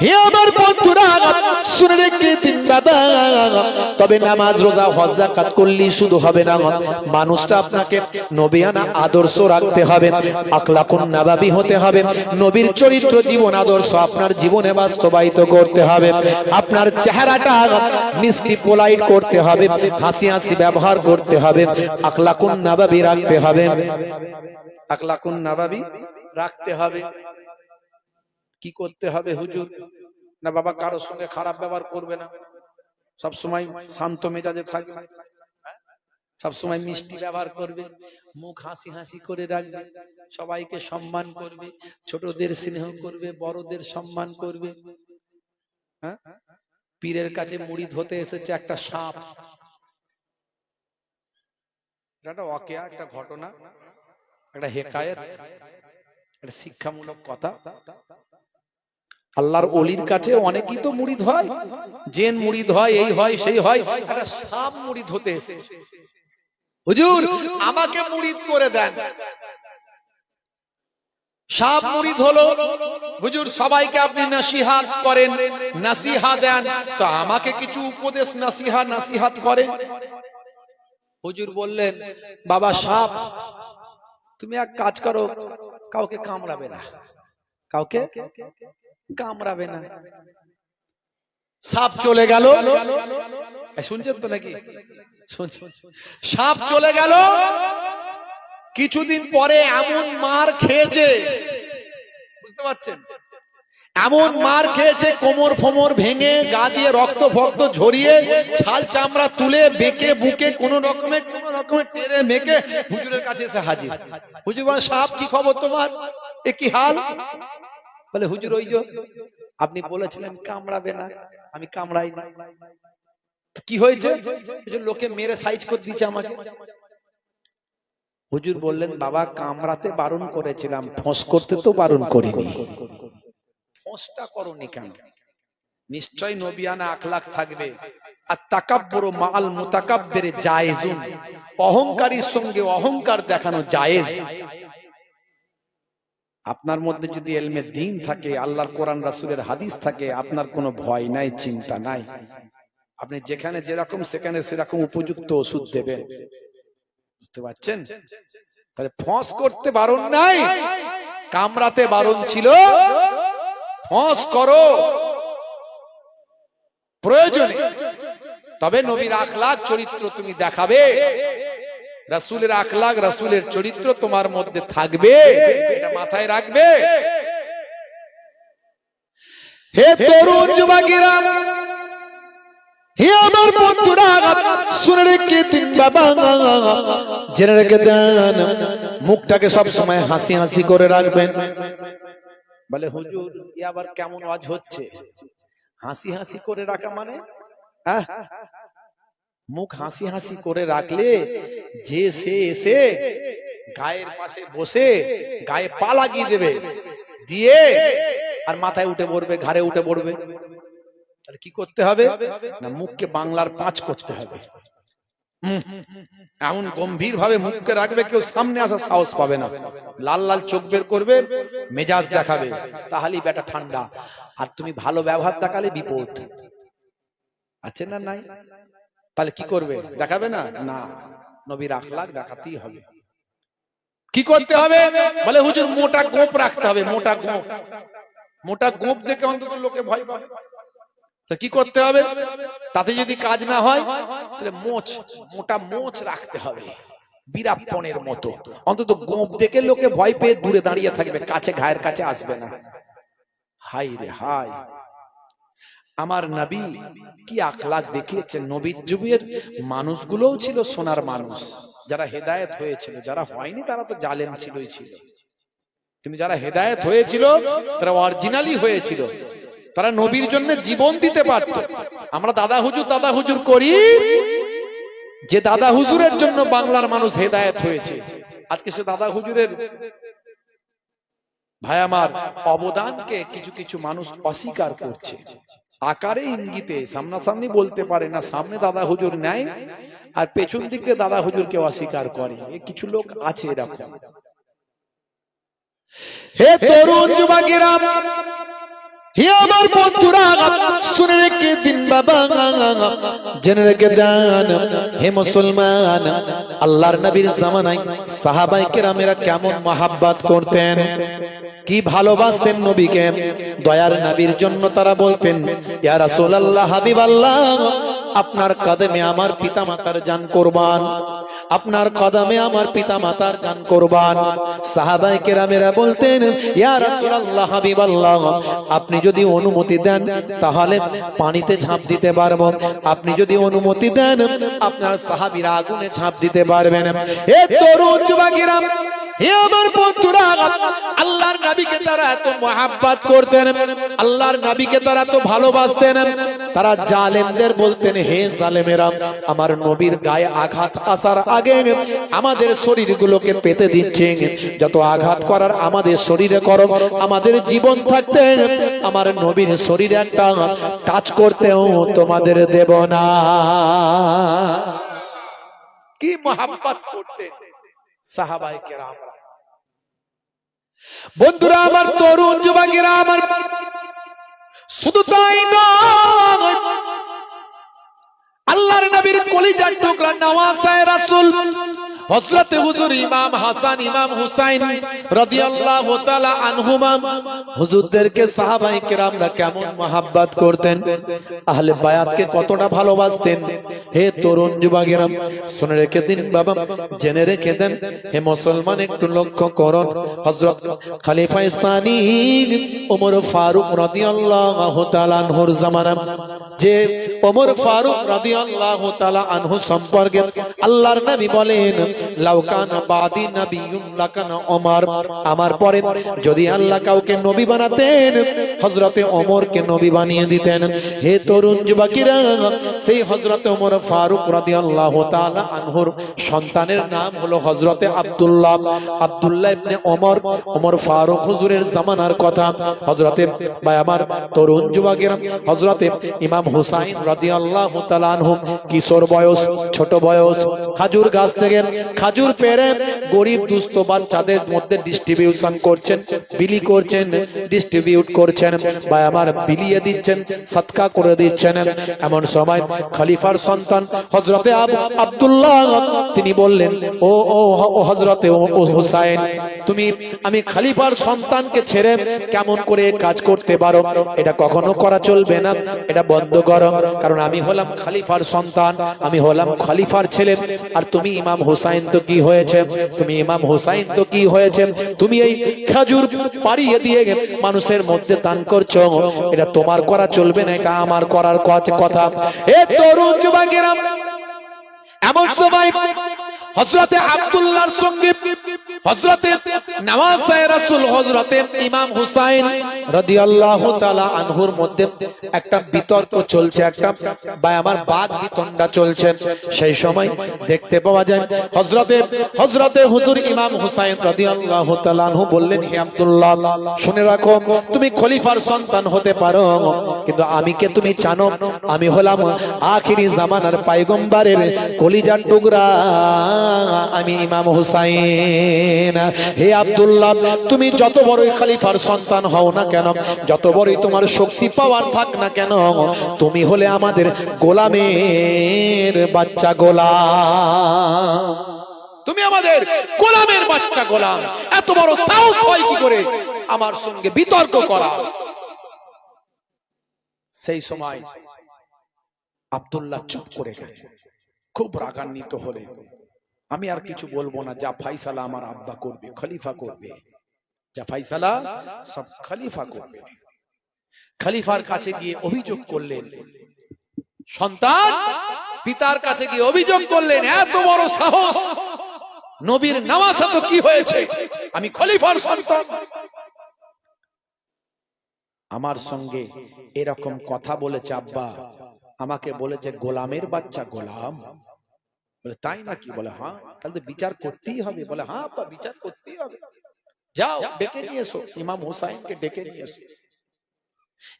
হে আমার বন্ধুরা, শুনে রেখে দিন বাবা। তবে নামাজ, রোজা, হজ, যাকাত করলেই শুধু হবে না। মানুষটা আপনাকে নবিয়ানা আদর্শ রাখতে হবে, আখলাকুন নাবাবী হতে হবে। নবীর চরিত্র, জীবন আদর্শ আপনার জীবনে বাস্তবায়িত করতে হবে। আপনার চেহারাটা মিষ্টি পোলাইট করতে হবে, হাসি হাসি ব্যবহার করতে হবে, আখলাকুন নাবাবী রাখতে হবে। আখলাকুন নাবাবী রাখতে হবে। কি করতে হবে হুজুর? না বাবা, কারোর সঙ্গে খারাপ ব্যবহার করবে না, সব সময় শান্ত মেজাজে থাকবে, সব সময় মিষ্টি ব্যবহার করবে, মুখ হাসি হাসি করে রাখবে, সবাইকে সম্মান করবে, ছোটদের স্নেহ করবে, বড়দের সম্মান করবে। হ্যাঁ, পীরের কাছে মুরিদ হতে এসেছে একটা সাপ। এটা ওয়াকিয়া, একটা ঘটনা, একটা হেকায়েত, একটা শিক্ষামূলক কথা। আল্লাহর ওলির কাছে অনেকেই তো মুরিদ হয়, জেন মুরিদ হয়, এই হয় সেই হয়। একটা সাপ মুরিদ হতে এসেছে। হুজুর আমাকে মুরিদ করে দেন। সাপ মুরিদ হলো, হুজুর সবাইকে আপনি নসিহত করেন, নসিহত দেন, তো আমাকে কিছু উপদেশ নসিহত করেন। হুজুর বললেন, বাবা সাপ, তুমি এক কাজ করো, কাউকে কামড়াবে না, কাউকে কামড়াবে না। সাপ চলে গেল। শুনছেন তো নাকি? সাপ চলে গেল। কিছুদিন পরে এমন মার খেয়েছে, বুঝতে পারছেন, এমন মার খেয়েছে, কোমর ফোমর ভেঙে, গা দিয়ে রক্ত ফক্ত ঝরিয়ে, ছাল চামড়া তুলে, বেঁকে বুকে কোন রকমে টেনে মেকে হুজুরের কাছে এসে হাজির। হুজুর বলে, সাপ কি খবর তোমার, এ কি হাল? বলে, হুজুর ওই যে আপনি বলেছিলেন কামড়াবে না, আমি কামড়াই না। কি হয়েছে? লোকে মেরে সাইজ করে দিচ্ছে আমাকে। হুজুর বললেন, বাবা কামড়াতে বারণ করেছিলাম, ফোঁস করতে তো বারণ করিনি। ফোঁসটা করনি কেন? নিশ্চয় নবিয়ানা আখলাক থাকবে। আর তাকাব্বুরু মাআল মুতাকাব্বির জায়েজুন, অহংকারীর সঙ্গে অহংকার দেখানো জায়েজ। আপনার মধ্যে যদি ইলমে দ্বীন থাকে, আল্লাহর কোরআন রাসূলের হাদিস থাকে, আপনার কোনো ভয় নাই, চিন্তা নাই। আপনি যেখানে যেরকম সেখানে সেরকম উপযুক্ত ওষুধ দেবেন, বুঝতে পারছেন? তাহলে ফস করতে বারণ নাই, কামড়াতে বারণ ছিল। ফস করো প্রয়োজনে, তবে নবীর আখলাক চরিত্র তুমি দেখাবে, রাসূলের আখলাক রাসূলের চরিত্র তোমার মধ্যে থাকবে, এটা মাথায় রাখবে। হে তরুণ যুবকেরা, হে আমার বন্ধুরা, শুনে রেখে দিন বাবা, জেনে রেখে দেন, মুখটাকে সব সময় হাসি হাসি করে রাখবেন। বলে হুজুর এ আবার কেমন ওয়াজ হচ্ছে? হাসি হাসি করে রাখা মানে মুখ হাসি হাসি করে রাখলে যে সে এসে গায়ের পাশে বসে গায়ে পা লাগিয়ে দেবে, দিয়ে আর মাথায় উঠে পড়বে, ঘাড়ে উঠে পড়বে। তাহলে কি করতে হবে না, মুখকে বাংলার 5 করতে হবে। এমন গম্ভীর ভাবে মুখকে রাখবে কেউ সামনে আসার সাহস পাবে না, লাল লাল চোখ বের করবে, মেজাজ দেখাবে, তাহলেই বেটা ঠান্ডা। আর তুমি ভালো ব্যবহার দেখালে বিপদ আছে না নাই? তাহলে কি করবে, দেখাবে না? না, নবীর আখলাক দেখাতেই হবে। কি করতে হবে? বলে হুজুর মোটা গোপ রাখতে হবে, মোটা গোপ। মোটা গোপ দেখে অন্তত লোকে ভয় পাবে। তা কি করতে হবে? তাতে যদি কাজ না হয় তাহলে মোচ, মোটা মোচ রাখতে হবে, বীরাপ্পনের মতো। অন্তত গোপ দেখে লোকে ভয় পেয়ে দূরে দাঁড়িয়ে থাকবে, কাছে ঘায়ের কাছে আসবে না। হাই রে হাই, আমার নবী কি আখলাক দেখিয়েছেন। নবীর যুগের মানুষগুলোও ছিল সোনার মানুষ, যারা হেদায়েত হয়েছিল। যারা হয়নি তারা তো জালেম ছিলই ছিল, কিন্তু যারা হেদায়েত হয়েছিল তারা অরিজিনালি হয়েছিল, তারা নবীর জন্য জীবন দিতে পারত। আমরা দাদা হুজুর করি, যে দাদা হুজুরের জন্য বাংলার মানুষ হেদায়েত হয়েছে। আজকে সে দাদা হুজুরের ভাই আমার অবদানকে কিছু কিছু মানুষ অস্বীকার করছে, আকারে ইঙ্গিতে, সামনাসামনি বলতে পারে না। সামনে দাদা হুজুর নাই আর পেছন দিক দিয়ে দাদা হুজুরকে অস্বীকার করে, কিছু লোক আছে এরকম। হে তরুণ যুবকেরা, হে আমার বন্ধুরা, শুনে রেখে দিন বাবা, জেনে রেখে দেন, হে মুসলমান, আল্লাহর নবীর জামানায় সাহাবায়ে কেরামেরা কেমন মহাব্বত করতেন, কি ভালোবাসতেন নবীকে। দয়ার নবীর জন্য তারা বলতেন, ইয়া রাসূলুল্লাহ, হাবিবাল্লাহ, আপনার কদমে আমার পিতামাতার জান কুরবান, আপনার কদমে আমার পিতামাতার জান কুরবান। সাহাবায়ে কেরামেরা বলতেন, ইয়া রাসূলুল্লাহ, হাবিবাল্লাহ, আপনি যদি অনুমতি দেন তাহলে পানিতে ঝাঁপ দিতে পারবো, আপনি যদি অনুমতি দেন আপনার সাহাবীরা আগুনে ঝাঁপ দিতে পারবেন। হে তরুণ যুবকেরা, হে আমার বন্ধুরা, আল্লাহর নবীকে তারা এত মহব্বত করতেন, আল্লাহর নবীকে তারা এত ভালোবাসতেন, তারা জালেমদের বলতেন, হে জালেমেরা, আমার নবীর গায়ে আঘাত আসার আগে আমাদের শরীরগুলোকে পেতে দিচ্ছে, যত আঘাত করার আমাদের শরীরে করো, আমাদের জীবন থাকতে আমার নবীর শরীরে একটা টাচ করতেও তোমাদের দেব না। কি মহব্বত করতেন সাহাবায়ে কেরাম। বন্ধুরা আমার, তরুণ যুবকেরা আমার, শুধু তাই নয়, আল্লাহর নবীর কলিজার টুকরা নওয়াসায়ে রাসূল হযরত হুজুর ইমাম হাসান ইমাম হুসাইন রাদিয়াল্লাহু তাআলা আনহুমা, হুজুরদেরকে সাহাবায়ে কেরামরা কেমন মহব্বত করতেন, আহলে বায়াতকে কতটা ভালোবাসতেন। হে তরুণ যুবকেরা, শুনে রেখে দিন বাবা, জেনে রেখে দেন, হে মুসলমান, একটু লক্ষ্য করুন, হযরত খলিফায়ে সানি ওমর ফারুক রাদিয়াল্লাহু তাআলা আনহুর জামানা, যে ওমর ফারুক রাদিয়াল্লাহু তাআলা আনহু সম্পর্কে আল্লাহর নবী বলেন, লাউ কানা বাদি নবিয়্যুন লাকানা ওমর, আমার পরে যদি আল্লাহ কাউকে নবী বানাতেন হযরতে ওমরকে নবী বানিয়ে দিতেন। হে তরুণ যুবকেরা, সেই হযরতে ওমর ফারুক রাদিয়াল্লাহু তাআলা আনহুর সন্তানের নাম হলো হযরতে আব্দুল্লাহ। আব্দুল্লাহ ইবনে ওমর, ওমর ফারুক হুজুরের জামানার কথা। হযরতে ভাই আমার তরুণ যুবকেরা, হযরতে ইমাম ইমাম হুসাইন রাদিয়াল্লাহু তাআলা আনহু কিশোর বয়স, ছোট বয়স, খাজুর গাছ থেকে খাজুর পেড়ে গরিব দুস্থ বাচ্চাদের মধ্যে ডিস্ট্রিবিউশন করছেন, বিলি করছেন, ডিস্ট্রিবিউট করছেন, বা আমার বিলিয়ে দিচ্ছেন, সদকা করে দিচ্ছেন। এমন সময় খলিফার সন্তান হযরতে আব্দুল্লাহ তিনি বললেন, ও হযরতে হুসাইন, তুমি আমি খলিফার সন্তানকে ছেড়ে কেমন করে কাজ করতে পারো? এটা কখনো করা চলবে না, এটা বন্ধ করো। কারণ আমি হলাম খলিফার সন্তান, আমি হলাম খলিফার ছেলে, আর তুমি ইমাম হুসাইন তো কি হয়েছে? তুমি ইমাম হুসাইন তো কি হয়েছে? তুমি এই খেজুর পাড়িয়ে দিয়ে মানুষের মধ্যে দান করছো, এটা তোমার করা চলবে না, এটা আমার করার কথা। এ তরুণ যুবকেরা, এমন সময় হযরতে আব্দুল্লাহর সঙ্গে হযরতে নওয়াসায়ে রাসূল হযরতে ইমাম হুসাইন রাদিয়াল্লাহু তাআলা আনহুর মধ্যে একটা বিতর্ক চলছে, একটা বা আমার বাদ বিতণ্ডা চলছে। সেই সময় দেখতে পাওয়া যায় হযরতে হুজুর ইমাম হুসাইন রাদিয়াল্লাহু তাআলা আনহু বললেন, হে আব্দুল্লাহ, শুনে রাখো, তুমি খলিফার সন্তান হতে পারো, কিন্তু আমি কে তুমি জানো? আমি হলাম আখিরি জামানার পয়গম্বরের কলিজার টুকরা, আমি ইমাম হুসাইন। হে আব্দুল্লাহ, তুমি যত বড়ই খলিফার সন্তান হও না কেন, যত বড়ই তোমার শক্তি পাওয়ার থাক না কেন, তুমি হলে আমাদের গোলামের বাচ্চা গোলাম, তুমি আমাদের গোলামের বাচ্চা গোলাম। এত বড় সাহস হয় কি করে আমার সঙ্গে বিতর্ক করা? সেই সময় আব্দুল্লাহ চুপ করে গেলেন, খুব রাগান্বিত হলেন। আমি আর কিছু বলবো না, যা ফয়সালা আমার আব্বা করবে, খলিফা করবে, যা ফয়সালা সব খলিফা করবে। খলিফার কাছে গিয়ে অভিযোগ করলেন, সন্তান পিতার কাছে গিয়ে অভিযোগ করলেন, এত বড় সাহস, নবীর নওয়াসা তো কি হয়েছে, আমি খলিফার সন্তান, আমার সঙ্গে এরকম কথা বলেছে আব্বা, আমাকে বলেছে গোলামের বাচ্চা গোলাম। বলে তাই নাকি? বলে হ্যাঁ, তাহলে বিচার করতেই হবে। বলে হ্যাঁ আব্বা, বিচার করতেই হবে, যাও ডেকে নিয়ে এসো, ইমাম হুসাইনকে ডেকে নিয়ে এসো।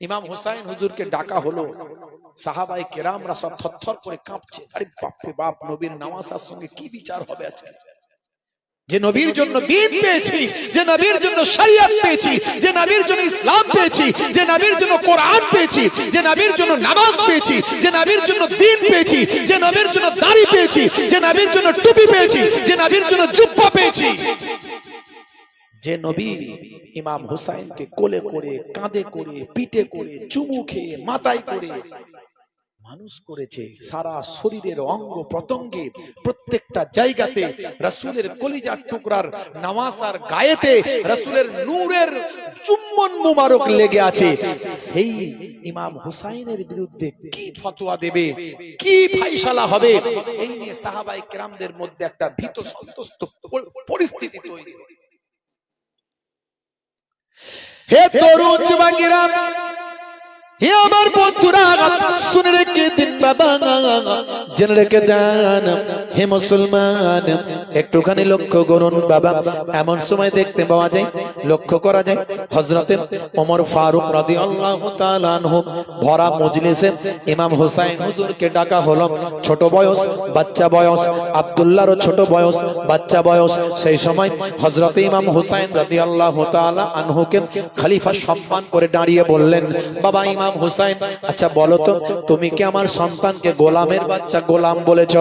ইমাম হুসাইন হুজুরকে ডাকা হলো, সাহাবায়ে কেরামরা সব থরথর করে কাঁপছে, আরে বাপ রে বাপ, নবীর নওয়াসার সঙ্গে কি বিচার হবে আজকে? যে নবীর জন্য দ্বীন পেয়েছি, যে নবীর জন্য শরিয়ত পেয়েছি, যে নবীর জন্য ইসলাম পেয়েছি, যে নবীর জন্য কোরআন পেয়েছি, যে নবীর জন্য নামাজ পেয়েছি, যে নবীর জন্য দ্বীন পেয়েছি, যে নবীর জন্য দাড়ি পেয়েছি, যে নবীর জন্য টুপি পেয়েছি, যে নবীর জন্য জুব্বা পেয়েছি, যে নবী ইমাম হুসাইনকে কোলে করে, কাঁধে করে, পিঠে করে, চুমু খেয়ে, মাথায় করে মানুষ করেছে, সারা শরীরের অঙ্গ প্রত্যঙ্গে প্রত্যেকটা জায়গাতে রাসূলের কলিজার টুকরার নওয়াসার গায়েতে রাসূলের নূরের চুম্বন মুবারক লেগে আছে, সেই ইমাম হুসাইনের বিরুদ্ধে কি ফতোয়া দেবে, কি ফয়সালা হবে, এই নিয়ে সাহাবায়ে কেরামদের মধ্যে একটা ভীত সন্ত্রস্ত পরিস্থিতি তৈরি হয়। হে তরুণ যুবকেরা, হে আমার বন্ধুরা, শুনে রেখে দিন বাবা, জেনে রেখে দেন, হে মুসলমান, একটুখানি লক্ষ্য করুন বাবা। এমন সময় দেখতে পাওয়া যায়, লক্ষ্য করা যায়, হযরতে ওমর ফারুক রাদিয়াল্লাহু তাআলা আনহু ভরা মজলিসে ইমাম হুসাইন হুজুরকে ডাকা হলো। ছোট বয়স, বাচ্চা বয়স, আব্দুল্লাহরও ছোট বয়স, বাচ্চা বয়স। সেই সময় হযরতে ইমাম হুসাইন রাদিয়াল্লাহু তাআলা আনহুকে খলিফা সম্মান করে দাঁড়িয়ে বললেন, বাবা ইমাম হুসাইন, আচ্ছা বলো তো, তুমি কি আমার সন্তানকে গোলামের বাচ্চা গোলাম বলেছ?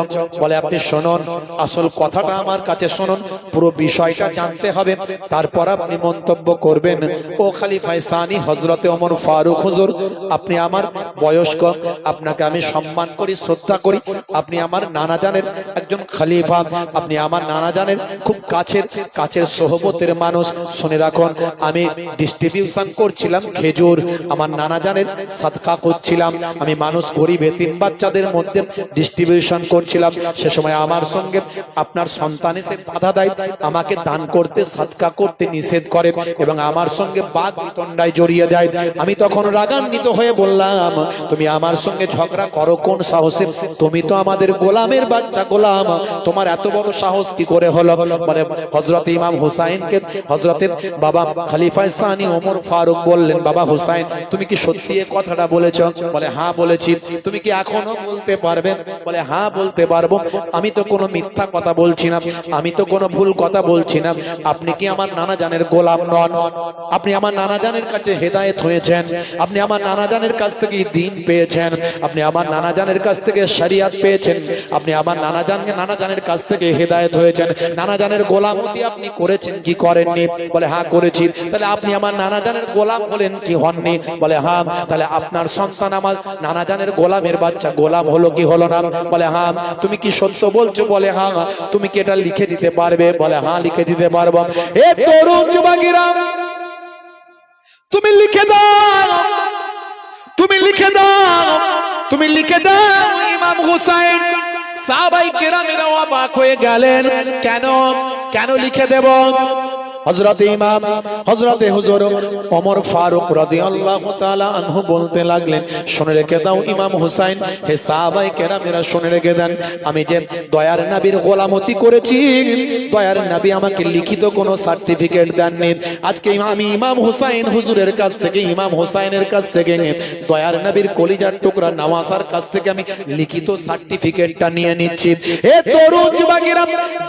বলে আপনি শুনুন, আসল কথাটা আমার কাছে শুনুন, পুরো বিষয়টা জানতে হবে, তারপর আপনি মন্তব্য করবেন। ও খলিফায়ে সানি হযরতে ওমর ফারুক হুজুর, আপনি আমার বয়স্ক, আপনাকে আমি সম্মান করি, শ্রদ্ধা করি, আপনি আমার নানা জানের একজন খলিফা, আপনি আমার নানা জানের খুব কাছের সোহবতের মানুষ। শুনে রাখুন, আমি ডিস্ট্রিবিউশন করছিলাম খেজুর, আমার নানা জানের সাদকা করছিলাম, আমি মানুষ গরিব এতিম বাচ্চাদের মধ্যে ডিস্ট্রিবিউশন করছিলাম, সে সময় আমার সঙ্গে আপনার সন্তান এসে বাধা দেয়, আমাকে দান করতে সাদকা করতে নিষেধ করে এবং আমার সঙ্গে বাদ বিতণ্ডায় জড়িয়ে যায়। আমি তখন রাগান্বিত হয়ে বললাম, তুমি আমার সঙ্গে ঝগড়া করো কোন সাহসে? তুমি তো আমাদের গোলামের বাচ্চা, গোলাম, তোমার এত বড় সাহস কি করে হলো? বলে হযরত ইমাম হুসাইনকে হযরতের বাবা খলিফা সানি ওমর ফারুক বললেন, বাবা হুসাইন, তুমি কি সত্যি এই কথাটা বলেছো? বলে হ্যাঁ বলেছি। তুমি কি এখনো বলতে পারবে? বলে হ্যাঁ বলতে পারবো। আমি তো কোনো মিথ্যা কথা বলছি না, আমি তো কোনো ভুল কথা বলছি না। আপনি কি আমার নানা জানের গোলাম নন? আপনি আমার নানা জানের কাছে হেদায়েত হয়েছেন, আপনি আমার নানা জানের কাছ থেকে দ্বীন পেয়েছেন, আপনি আমার নানা জানের কাছ থেকে শরিয়ত পেয়েছেন, আপনি আমার নানা জানের কাছ থেকে হেদায়েত হয়েছেন। নানা জানের গোলামতি আপনি করেছেন কি করেননি? বলে হ্যাঁ করেছি। তাহলে আপনি আমার নানা জানের গোলাম হলেন কি হননি? বলে হ্যাঁ। তাহলে আপনার সন্তান আমার নানা জানের গোলামের বাচ্চা, গোলাম হলো কি হলো না? বলে হ্যাঁ। তুমি কি সত্য বলছো? বলে হ্যাঁ। তুমি কি এটা লিখে দিতে পারবে? বলে হ্যাঁ লিখে দিতে পারবো। এ তরুণ যুবকেরা, তুমি লিখে দাও, তুমি লিখে দাও, তুমি লিখে দাও। ইমাম হুসাইন সাহাবায়ে কেরামেরা অবাক হয়ে গেলেন। কেন কেন লিখে দেব? হযরত ইমাম হযরতে হুজুর ওমর ফারুক রাদিয়াল্লাহু তাআলা আনহু বলতে লাগলেন, শুনে রেখে দাও ইমাম হুসাইন, হে সাহাবায়ে কেরামেরা শুনে রেখে দেন, আমি যে দয়ার নবীর গোলামতি করেছি, দয়ার নবী আমাকে লিখিত কোনো সার্টিফিকেট দেননি। আজকে আমি ইমাম হুসাইন হুজুরের কাছ থেকে, ইমাম হুসাইনের কাছ থেকে, দয়ার নবীর কলিজার টুকরা নওয়াসার কাছ থেকে আমি লিখিত সার্টিফিকেটটা নিয়ে নিচ্ছি। এ তরুণ যুবকেরা,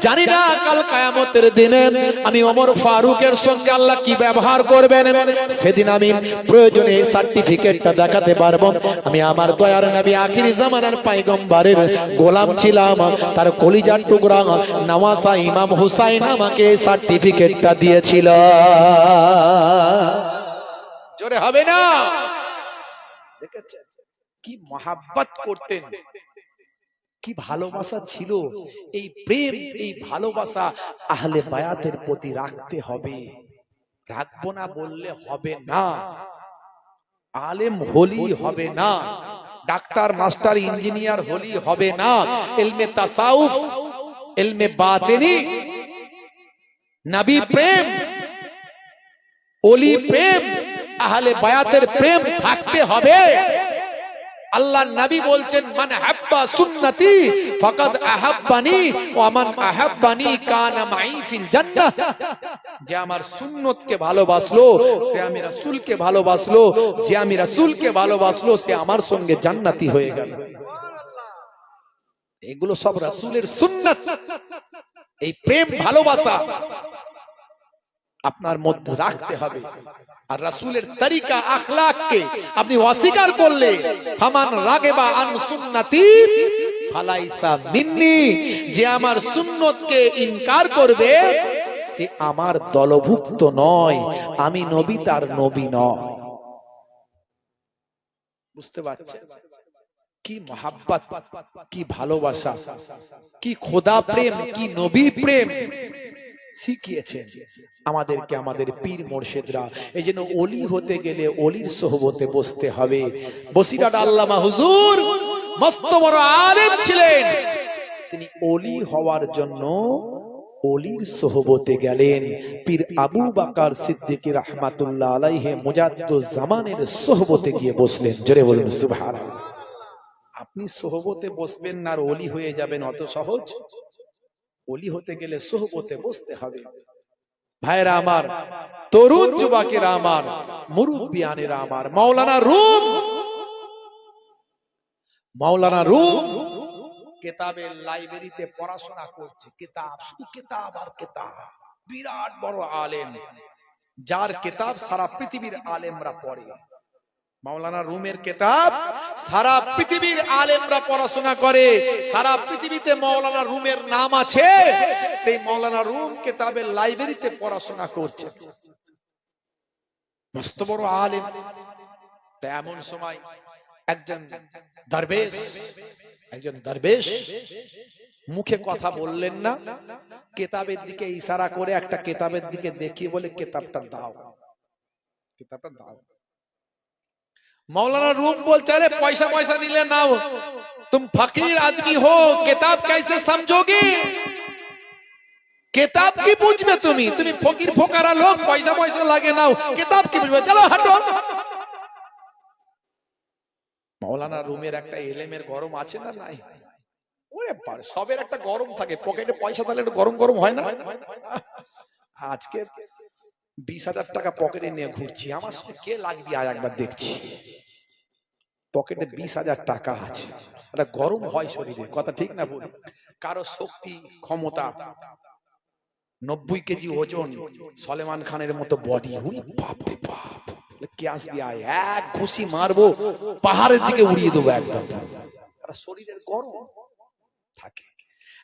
জানি না কাল কিয়ামতের দিনে আমি ওমর ফারুকের সঙ্গে আল্লাহ কি ব্যবহার করবেন। সেদিন আমি প্রয়োজনে এই সার্টিফিকেটটা দেখাতে পারবো, আমি আমার দয়ার নবী আখিরি জামানার পয়গম্বরের গোলাম ছিলাম, তার কলিজার টুকরা নওয়াসা ইমাম হুসাইন আমাকে এই সার্টিফিকেটটা দিয়েছিল। জোরে হবে না? দেখেছেন কি মহাব্বত করতেন, কি ভালোবাসা ছিল। এই প্রেম, এই ভালোবাসা আহলে বায়াতের প্রতি রাখতে হবে। রাখবো না বললে হবে না। আলেম হলি হবে না, ডাক্তার মাস্টার ইঞ্জিনিয়ার হলি হবে না। ইলমে তাসাউফ, ইলমে বাতিনি, নবী প্রেম, ওলি প্রেম, আহলে বায়াতের প্রেম থাকতে হবে। আল্লাহ নবী বলছেন, মান হাব্বা সুন্নতি ফাকাদ আহাব্বানি ওয়া মান আহাব্বানি কানা মাই ফিল জান্নাহ। যে আমার সুন্নতকে ভালোবাসলো সে আমি রাসূলকে ভালোবাসলো, যে আমি রাসূলকে ভালোবাসলো সে আমার সঙ্গে জান্নাতি হয়ে গেল। এগুলো সব রাসূলের সুন্নাত। এই প্রেম ভালোবাসা আপনার মধ্যে রাখতে হবে। আর রাসূলের তরিকা আখলাককে আপনি অস্বীকার করলে, ফামান রাগিবা আন সুন্নতি ফালাইসা মিন্নি, যে আমার সুন্নতকে ইনকার করবে সে আমার দলভুক্ত নয়, আমি নবী তার নবী নয়। বুঝতে পারছেন কি মহাব্বত, কি ভালোবাসা, কি খোদা প্রেম, কি নবী প্রেম শিখিয়েছেন আমাদেরকে আমাদের পীর মুর্শিদরা। এই জন্য ওলি হতে গেলে ওলির সোহবতে বসতে হবে। বসিরহাট আল্লামা হুজুর মস্ত বড় আলেম ছিলেন, তিনি ওলি হওয়ার জন্য ওলির সোহবতে গেলেন। পীর আবু বকর সিদ্দিক রাহমাতুল্লাহ আলাইহি মুজাদ্দিদুজ জামানের সোহবতে গিয়ে বসলেন। জোরে বলুন সুবহানাল্লাহ। আপনি সোহবতে বসবেন না আর ওলি হয়ে যাবেন অত সহজ? ওলি হতে গেলে সোহবতে বসতে হবে। ভাইরা আমার, তরুণ যুবকেরা আমার, মুরব্বিয়ানেরা আমার, মাওলানা রুম কিতাবের লাইব্রেরিতে পড়াশোনা করছে। কিতাব, শুধু কিতাব আর কিতাব। বিরাট বড় আলেম, যার কিতাব সারা পৃথিবীর আলেমরা পড়ে। মাওলানা রুমের কিতাব সারা পৃথিবীর আলেমরা পড়াশোনা করে। সারা পৃথিবীতে মাওলানা রুমের নাম আছে। সেই মাওলানা রুম কিতাবের লাইব্রেরিতে পড়াশোনা করছে, মস্ত বড় আলেম। এমন সময় একজন দরবেশ মুখে কথা বললেন না, কিতাবের দিকে ইশারা করে একটা কিতাবের দিকে দেখিয়ে বলে, কিতাবটা দাও, কিতাবটা দাও। মাওলানা রুম বলছে, আরে পয়সা নিলে নাও। तुम फकीर आदमी हो, किताब कैसे समझोगे? किताब की बुझবে তুমি? তুমি ফকির ফোকারা লোক, পয়সা পয়সা লাগে নাও, কিতাব কি বুঝবে? চলো হাঁটো। মাওলানা রুমের একটা এলেমের গরম আছে না নাই? ওরে বাবা, সবের একটা গরম থাকে, পকেটে পয়সা থাকলে একটু গরম গরম হয় না? আজকে 20,000 টাকা পকেটে নিয়ে ঘুরছি, আমার সঙ্গে কে লাগবে আজ একবার দেখছি। পকেটে 20,000 টাকা আছে, এটা গরম হয় শরীরে, কথা ঠিক না ভুল? কারো শক্তি ক্ষমতা 90 কেজি ওজন, সলেমান খানের মতো বডি, বাপ রে বাপ, কে আসবি আয়, এক ঘুষি মারবো পাহাড়ের দিকে উড়িয়ে দেবো একদম। শরীরের গরম থাকে,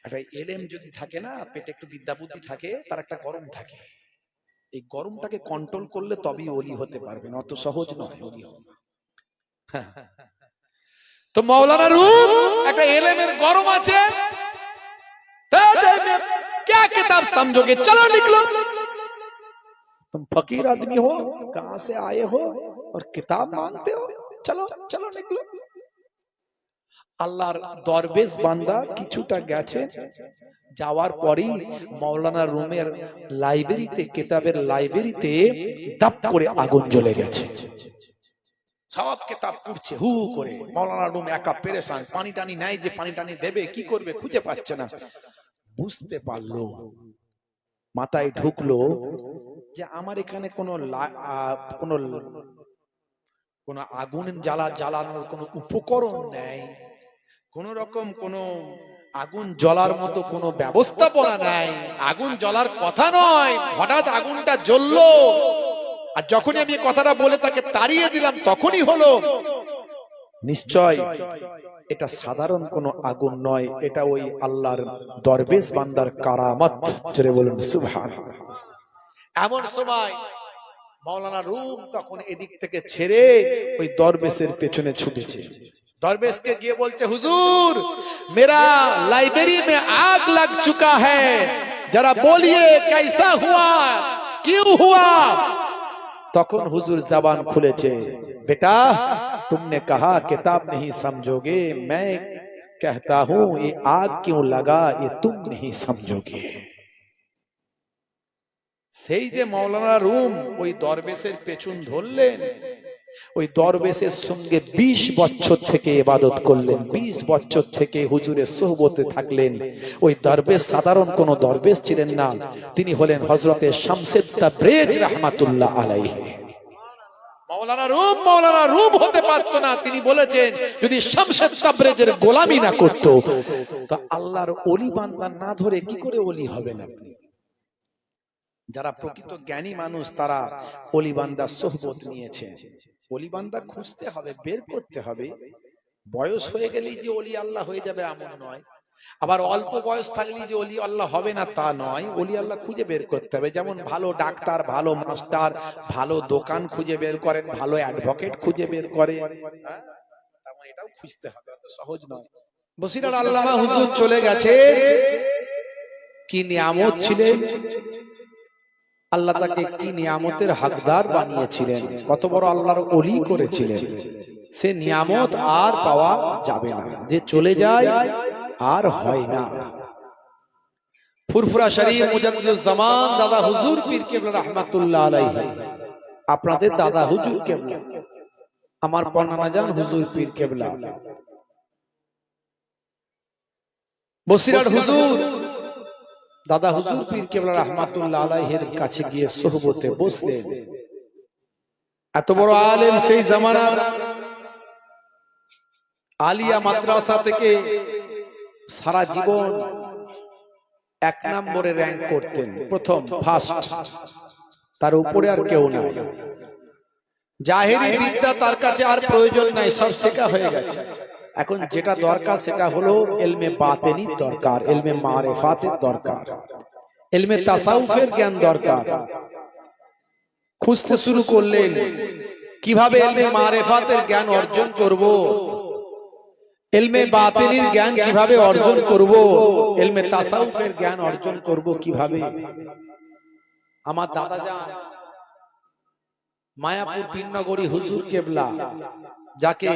একটা এলেম যদি থাকে না, পেটে একটু বিদ্যা বুদ্ধি থাকে, তার একটা গরম থাকে। এই গরমটাকে কন্ট্রোল করলে তবেই ওলি হতে পারবেন, অত সহজ নয় ওলি হওয়া। তো মাওলানা রুম একটা এলেমের গরম আছে, क्या किताब समझोगे? चलो निकलो, तुम फकीर आदमी हो, कहां से आए हो और किताब मांगते हो? चलो चलो निकलो। আল্লাহর দরবেশ বান্দা কিছুটা গেছে, যাওয়ার পরেই মাওলানা রুমের লাইব্রেরিতে, কিতাবের লাইব্রেরিতে দাপ করে আগুন জ্বলে গেছে। সব কিতাব পড়ছে হু করে, মাওলানা রুম একা পেরেশান, পানি টানি নাই, যে পানি টানি দেবে কি করবে খুঁজে পাচ্ছে না। বুঝতে পারলো, মাথায় ঢুকলো যে আমার এখানে কোন আগুন জ্বালানোর কোন উপকরণ নেই, কোন রকম কোন আগুন জ্বলার মতো কোন ব্যবস্থাপনা নাই, আগুন জ্বলার কথা নয়। হঠাৎ আগুনটা জ্বললো, আর যখনই আমি কথাটা বলে তাকে তাড়িয়ে দিলাম তখনই হলো। নিশ্চয় এটা সাধারণ কোন আগুন নয়, এটা ওই আল্লাহর দরবেশ বান্দার কারামত। জোরে বলুন সুবহানাল্লাহ। এমন সময় মাওলানা রুম তখন এদিক থেকে ছেড়ে ওই দরবেশের পেছনে ছুটেছে। দরবেশকে গিয়ে বলছে, হুজুর मेरा लाइब्रेरी में आग लग चुका है, जरा बोलिए कैसा हुआ, क्यों हुआ? तखन हुजूर जबान खुलेছে, बेटा तुमने कहा किताब नहीं समझोगे, मैं कहता हूं ये आग क्यों लगा ये तुम नहीं समझोगे। সেই যে মাওলানা রুম ওই দরবেশের পেছন ধরলেন, ওই দরবেশের সঙ্গে 20 বছর থেকে ইবাদত করলেন, 20 বছর থেকে হুজুরের সোহবতে থাকলেন। ওই দরবেশ সাধারণ কোন দরবেশ ছিলেন না, তিনি হলেন হযরতে শামসুদ তাবরেজ রাহমাতুল্লাহ আলাইহি। মাওলানা রুম হতে পারতো না। তিনি বলেছেন যদি শামসুদ তাবরেজের গোলামি না করত, তো আল্লাহর ওলি বান্দা না ধরে কি করে ওলি হবেন আপনি? যারা প্রকৃত জ্ঞানী মানুষ তারা ওলি বান্দার সোহবত নিয়েছে। ওলি বান্দা খুঁজতে হবে, বের করতে হবে। বয়স হয়ে গেলেই যে ওলি আল্লাহ হয়ে যাবে এমন নয়, আবার অল্প বয়স থাকলেই যে ওলি আল্লাহ হবে না তা নয়। ওলি আল্লাহ খুঁজে বের করতে হবে। যেমন ভালো ডাক্তার, ভালো মাস্টার, ভালো দোকান খুঁজে বের করেন, ভালো অ্যাডভোকেট খুঁজে বের করে, তেমন এটাও খুঁজতে হবে, সহজ নয়। বসিরার আল্লামা হুজুর চলে গেছে, কি নিয়ামত ছিলেন আল্লাহ তাকে, কি নিয়ামতের হকদার বানিয়েছিলেন, কত বড় আল্লাহর ওলি করেছিলেন। সে নিয়ামত আর পাওয়া যাবে না, যে চলে যায় আর হয় না। ফুরফুরা শরীফ মুজাদ্দিদুজ জামান দাদা হুজুর পীর কেবলা রাহমাতুল্লাহ আলাইহি, আপনাদের দাদা হুজুর কেবলা, আমার পরনানা জান হুজুর পীর কেবলা, বসিরার হুজুর দাদা হুজুর পীর কেবলা রাহমাতুল্লাহ আলাইহির কাছে গিয়ে সোহবতে বসলেন। এত বড় আলেম, সেই জামানার আলিয়া মাদ্রাসা থেকে সারা জীবন 1 নম্বরে র‍্যাঙ্ক করতেন, প্রথম ফার্স্ট, তার উপরে আর কেউ নাই। জাহেরি বিদ্যা তার কাছে আর প্রয়োজন নাই, সব শেখা হয়ে গেছে। এখন যেটা দরকার সেটা হলো ইলমে বাতিনির দরকার, ইলমে মারিফাতের দরকার, ইলমে তাসাউফের জ্ঞান দরকার। খুঁজতে শুরু করলেন কিভাবে ইলমে মারিফাতের জ্ঞান অর্জন করব, ইলমে বাতিনির জ্ঞান কিভাবে অর্জন করব, ইলমে তাসাউফের জ্ঞান অর্জন করব কিভাবে। আমার দাদা জান মায়াপুর পীরনগরী হুজুর কেবলা, যাকে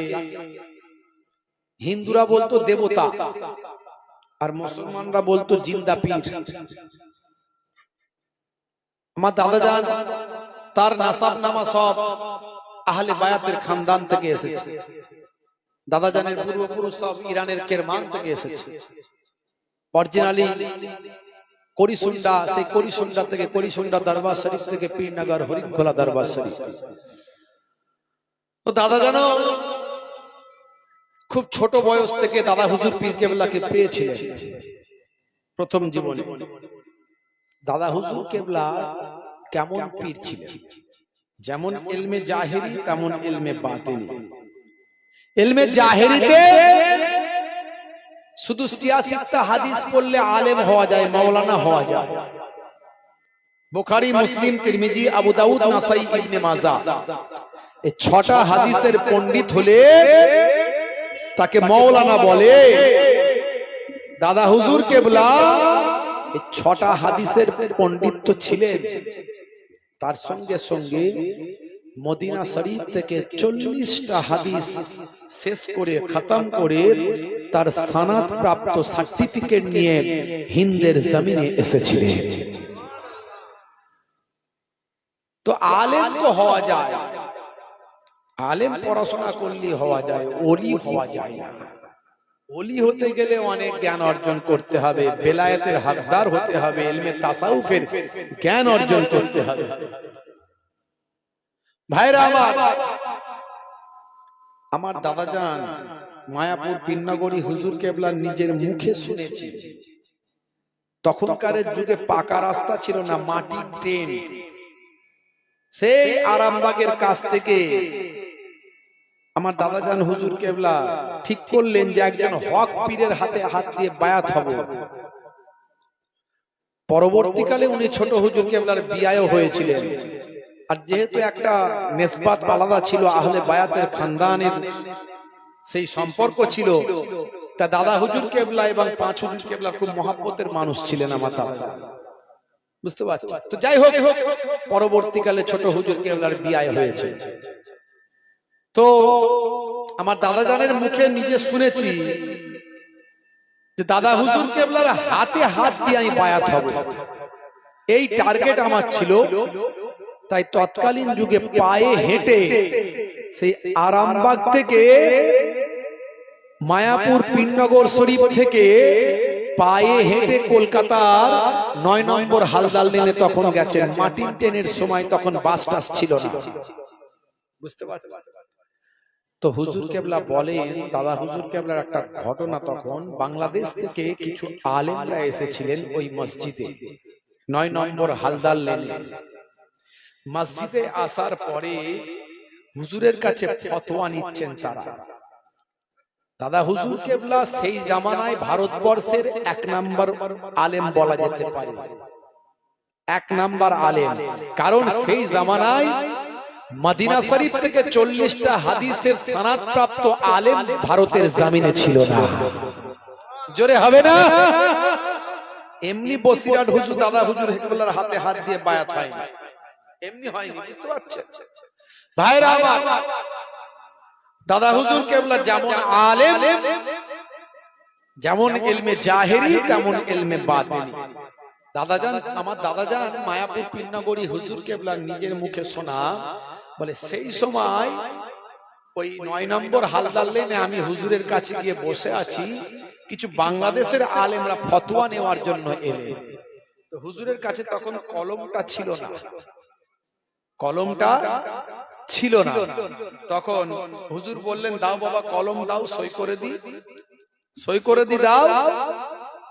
হিন্দুরা বলতো দেবতা, আর মুসলমানরা বলতো জিন্দা পীর। আমার দাদাজান তার নাসাব নামা সব আহলে বায়াতের খানদান থেকে এসেছে। দাদাজানের পূর্বপুরুষ সব ইরানের কেরমান থেকে এসেছে। অরিজিনালি করিসুন্ডা, সেই করিসুন্ডা থেকে, করিসুন্ডা দরবার শরীফ থেকে পীরনগর হরিণখোলা দরবার শরীফ। তো দাদাজান খুব ছোট বয়স থেকে দাদা হুজুর পীর কেবলাকে পেয়েছিলেন প্রথম জীবনে। দাদা হুজুর কেবলা কেমন পীর ছিলেন? যেমন ইলমে জাহেরি তেমন ইলমে বাতিনি। ইলমে জাহেরিতে শুধু সিয়াসিত্তা হাদিস পড়লে আলেম হওয়া যায়, মাওলানা হওয়া যায়। বুখারী, মুসলিম, তিরমিজি, আবু দাউদ, নাসাই, ইবনে মাজাহ, এই 6টা হাদিসের পণ্ডিত হলে তাকে মাওলানা বলে। দাদা হুজুর কেবলা এই 6টা হাদিসের পণ্ডিত তো ছিলেন, তার সঙ্গে সঙ্গে মদিনা শরীফ থেকে 40টা হাদিস শেষ করে খতম করে তার সনদ প্রাপ্ত সার্টিফিকেট নিয়ে হিন্দের জমিনে এসেছিলেন। তো আলেম তো হওয়া যায়, আলেম পড়াশোনা করলে হওয়া যায়, ওলি হওয়া যায় না। ওলি হতে গেলে অনেক জ্ঞান অর্জন করতে হবে, বেলায়েতের হকদার হতে হবে, ইলমে তাসাউফের জ্ঞান অর্জন করতে হবে। ভাইরা আমার দাদাজান মায়াপুর পীরনগরী হুজুর কেবলা নিজের মুখে শুনেছি। তখনকার যুগে পাকা রাস্তা ছিল না, মাটির ট্রেন। সেই আরামবাগের কাছ থেকে আমার দাদাজান হুজুর কেবলা ঠিক করলেন যে একজন হক পীরের হাতে হাত দিয়ে বায়াত হব। পরবর্তীকালে উনি ছোট হুজুর কেবলার বিয়ায়ও হয়েছিলেন। আর যেহেতু একটা নিসবাত আলাদা ছিল, আহলে বায়াতের খানদানের সেই সম্পর্ক ছিল, তা দাদা হুজুর কেবলা এবং 5 হুজুর কেবলা খুব মহব্বতের মানুষ ছিলেন আমার দাদা, বুঝতে পারছেন? তো যাই হোক, পরবর্তীকালে ছোট হুজুর কেবলার বিয়ায় হয়েছে। তো আমার দাদাজানের মুখে নিজে শুনেছি যে দাদা হুজুর কেবলার হাতে হাত দিয়ে আমি বায়াত হব, এই টার্গেট আমার ছিল। তাই তৎকালীন যুগে পায়ে হেঁটে সেই আরামবাগ থেকে মায়াপুর পীরনগর শরীফ থেকে পায়ে হেঁটে কলকাতার 9 নম্বর হালদার লেনে তখন গেছেন। মাটির ট্রেনের সময় তখন বাস টাস ছিল না, বুঝতে পারছেন? তো হুজুর কেবলা বলেন, দাদা হুজুর কেবলার একটা ঘটনা, তখন বাংলাদেশ থেকে কিছু আলেমরা এসেছিলেন ওই মসজিদে 9 নম্বর হালদার লেনে। মসজিদে আসার পরে হুজুরের কাছে ফতোয়া নিচ্ছেন তারা। দাদা হুজুর কেবলা সেই জামানায় ভারতবর্ষের 1 নম্বর আলেম বলা যেতে পারে, 1 নম্বর আলেম। কারণ সেই জামানায় মদিনা শরীফ থেকে 40টা হাদিসের সনদ প্রাপ্ত আলেম ভারতের জমিনে ছিল না। জোরে হবে না? এমনি বসিরহাট হুজুর দাদা হুজুর কেবলার হাতে হাত দিয়ে বায়াত হয়নি, এমনি হয়নি, বুঝতে পারছেন ভাইরা আমার? দাদা হুজুর কেবলা যেমন আলেম, যেমন ইলমে জাহেরি তেমন ইলমে বাতিনি। দাদাজান, আমার দাদাজান মায়াপুর পীরনগরী হুজুর কেবলা নিজের মুখে শোনা, বলে সেই সময় ওই 9 নম্বর হালদার লেনে আমি হুজুরের কাছে গিয়ে বসে আছি, কিছু বাংলাদেশের আলেমরা ফতোয়া নেওয়ার জন্য এলেন। তো হুজুরের কাছে তখন কলমটা ছিল না, কলমটা ছিল না। তখন হুজুর বললেন, দাও বাবা কলম দাও, সই করে দি, সই করে দি দাও।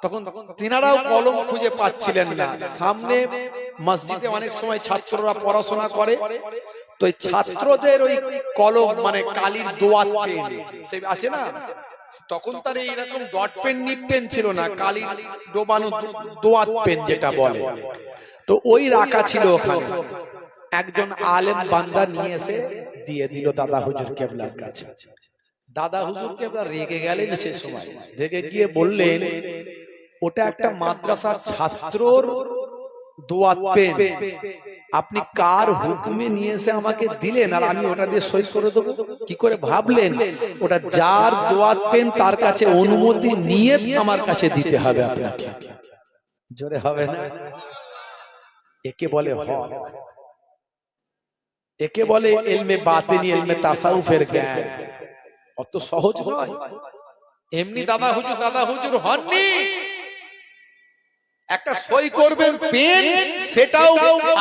তখন তিনারাও কলম খুঁজে পাচ্ছিলেন না। সামনে মসজিদে অনেক সময় ছাত্ররা পড়াশোনা করে, তো এই ছাত্রদের ওই কলম মানে কালির দোয়াত পেন সেই আছে না, তখন তার এইরকম ডট পেন নিপ পেন ছিল না, কালির ডোবানো দোয়াত পেন যেটা বলে, তো ওই রাখা ছিল ওখানে। একজন আলেম বান্দা নিয়ে এসে দিয়ে দিল দাদা হুজুর কেবলার কাছে। দাদা হুজুর কেবলা রেগে গেলেন। সে সময় রেগে গিয়ে বললেন, ওটা একটা মাদ্রাসার ছাত্রর দোয়াত পেন, আপনি কার হুকুমে নিয়ে এসে আমাকে দিলেন আর আমি ওটা দিয়ে সই করে দেবো? কি করে ভাবলেন? ওটা যার দোয়াত পেন তার কাছে অনুমতি নিয়ে আমার কাছে দিতে হবে আপনাকে। জোরে হবে না? একে বলে হক, একে বলে ইলমে বাতিনি, ইলমে তাসাউফের জ্ঞান। অত সহজ নয়। এমনি দাদা হুজুর হননি। একটা সই করবেন পেন, সেটাও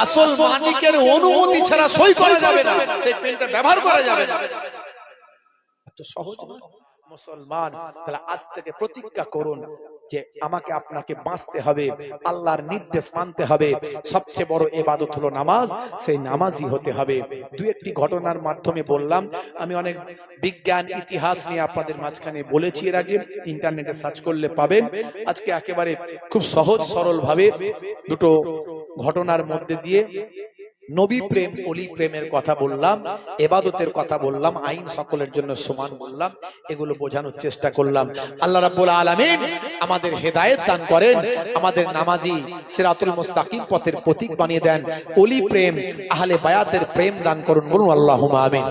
আসল মালিকের অনুমতি ছাড়া সই করা যাবে না, সেই পেনটা ব্যবহার করা যাবে না। এত সহজ নয়। মুসলমান, তাহলে আজ থেকে প্রতিজ্ঞা করুন যে আমাকে আপনাকে বাঁচতে হবে, আল্লাহর নির্দেশ মানতে হবে। সবচেয়ে বড় ইবাদত হলো নামাজ, সেই নামাজই হতে হবে। দুই একটি ঘটনার মাধ্যমে বললাম। আমি অনেক বিজ্ঞান ইতিহাস নিয়ে আপনাদের মাঝখানে বলেছি এর আগে, ইন্টারনেটে সার্চ করলে পাবেন। আজকে একেবারে খুব সহজ সরল ভাবে দুটো ঘটনার মধ্যে দিয়ে নবী প্রেম, ওলি প্রেমের কথা বললাম, ইবাদতের কথা বললাম, আইন সকলের জন্য সমান বললাম, এগুলো বোঝানোর চেষ্টা করলাম। আল্লাহ রাব্বুল আলামিন আমাদের হেদায়েত দান করেন, আমাদের নামাজি সিরাতুল মুস্তাকিম পথের প্রতীক বানিয়ে দেন, ওলি প্রেম, আহলে বায়াতের প্রেম দান করুন। বলুন আল্লাহুম্মা আমিন।